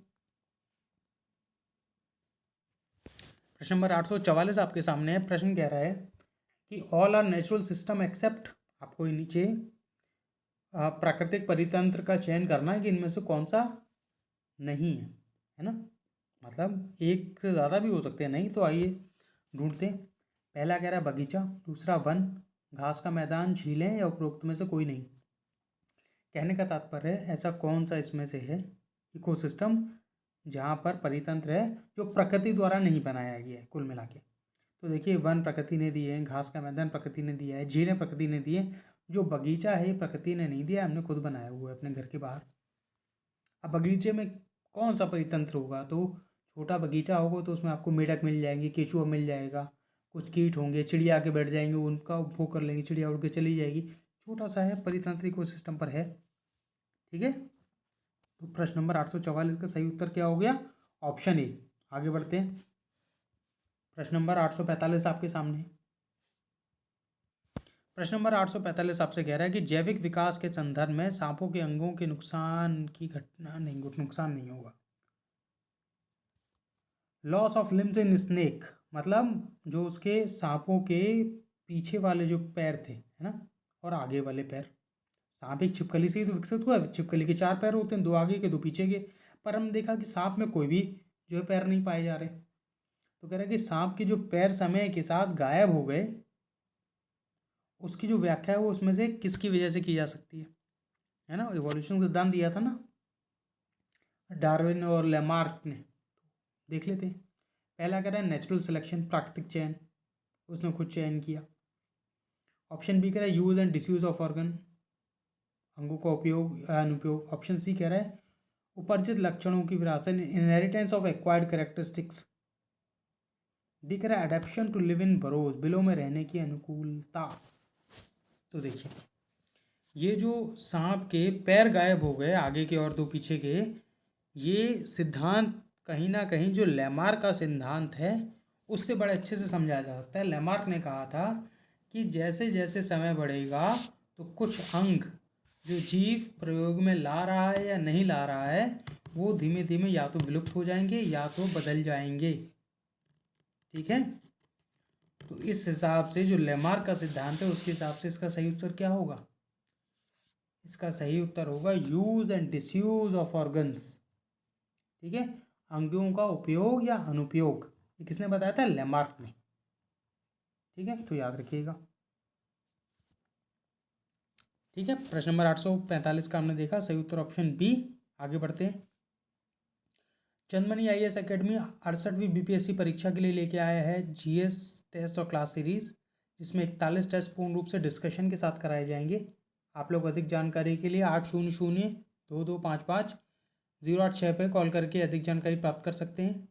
प्रश्न नंबर 844 आपके सामने है। प्रश्न कह रहा है कि all are natural system except, आपको नीचे प्राकृतिक परितंत्र का चयन करना है कि इनमें से कौन सा नहीं है ना, मतलब एक से ज़्यादा भी हो सकते हैं नहीं। तो आइए ढूंढते हैं। पहला कह रहा है बगीचा, दूसरा वन, घास का मैदान, झीलें, या उपरोक्त में से कोई नहीं। कहने का तात्पर्य है ऐसा कौन सा इसमें से है इकोसिस्टम जहाँ पर परितंत्र है जो प्रकृति द्वारा नहीं बनाया गया है कुल मिला के। तो देखिए, वन प्रकृति ने दिए हैं, घास का मैदान प्रकृति ने दिया है, झीलें प्रकृति ने दी है, जो बगीचा है ये प्रकृति ने नहीं दिया, हमने खुद बनाया हुआ है अपने घर के बाहर। अब बगीचे में कौन सा परितंत्र होगा? तो छोटा बगीचा होगा तो उसमें आपको मेढक मिल जाएंगे, केचुआ मिल जाएगा, कुछ कीट होंगे, चिड़िया आके बैठ जाएंगे, उनका उपभोग कर लेंगे, चिड़िया उड़ के चली जाएगी। छोटा सा है, परितंत्र इकोसिस्टम पर है। ठीक है, तो प्रश्न नंबर 844 का सही उत्तर क्या हो गया? Option A. आगे बढ़ते हैं। प्रश्न नंबर 845 आपके सामने। प्रश्न नंबर 845 आपसे कह रहा है कि जैविक विकास के संदर्भ में सांपों के अंगों के नुकसान की घटना नहीं, नुकसान नहीं होगा। Loss of limbs in snake, मतलब जो उसके सांपों के पीछे वाले जो पैर थे, है ना, और आगे वाले पैर। सांप एक छिपकली से ही तो विकसित हुआ है। छिपकली के 4 पैर होते हैं, 2 आगे के 2 पीछे के। पर हम देखा कि सांप में कोई भी जो है पैर नहीं पाए जा रहे। तो कह रहे हैं कि सांप के जो पैर समय के साथ गायब हो गए, उसकी जो व्याख्या है वो उसमें से किसकी वजह से की जा सकती है ना। इवोल्यूशन सिद्धांत दिया था ना डार्विन और लेमार्क ने, देख लेते हैं। पहला कह रहा है नेचुरल सिलेक्शन, प्राकृतिक चयन, उसने खुद चयन किया। ऑप्शन बी कह रहा है use and disuse of organ, अंगों का उपयोग या अनुपयोग। ऑप्शन सी कह रहा है उपर्जित लक्षणों की विरासत, inheritance of acquired characteristics. D कह रहा है अडेप्शन टू लिव इन बरोज, बिलों में रहने की अनुकूलता। तो देखिए, ये जो सांप के पैर गायब हो गए आगे के और 2 पीछे के, ये सिद्धांत कहीं ना कहीं जो लेमार्क का सिद्धांत है उससे बड़े अच्छे से समझा जा सकता है। लेमार्क ने कहा था कि जैसे जैसे समय बढ़ेगा तो कुछ अंग जो जीव प्रयोग में ला रहा है या नहीं ला रहा है वो धीमे धीमे या तो विलुप्त हो जाएंगे या तो बदल जाएंगे। ठीक है, तो इस हिसाब से जो लेमार्क का सिद्धांत है उसके हिसाब से इसका सही उत्तर क्या होगा? इसका सही उत्तर होगा use and disuse of organs. ठीक है, अंगों का उपयोग या अनुपयोग, ये किसने बताया था? लेमार्क ने। ठीक है, तो याद रखिएगा। ठीक है, प्रश्न नंबर 845 का हमने देखा, सही उत्तर ऑप्शन बी। आगे बढ़ते हैं। चंदमणि आईएएस एकेडमी 68वीं बीपीएससी परीक्षा के लिए लेके आया है जीएस टेस्ट और क्लास सीरीज, जिसमें 41 टेस्ट पूर्ण रूप से डिस्कशन के साथ कराए जाएंगे। आप लोग अधिक जानकारी के लिए 800-2255-086 पे कॉल करके अधिक जानकारी प्राप्त कर सकते हैं।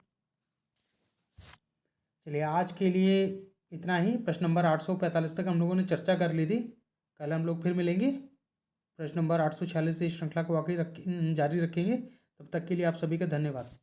चलिए, आज के लिए इतना ही। प्रश्न नंबर 845 तक हम लोगों ने चर्चा कर ली थी। कल हम लोग फिर मिलेंगे, प्रश्न नंबर 846 से श्रृंखला को आगे जारी रखेंगे। तब तक के लिए आप सभी का धन्यवाद।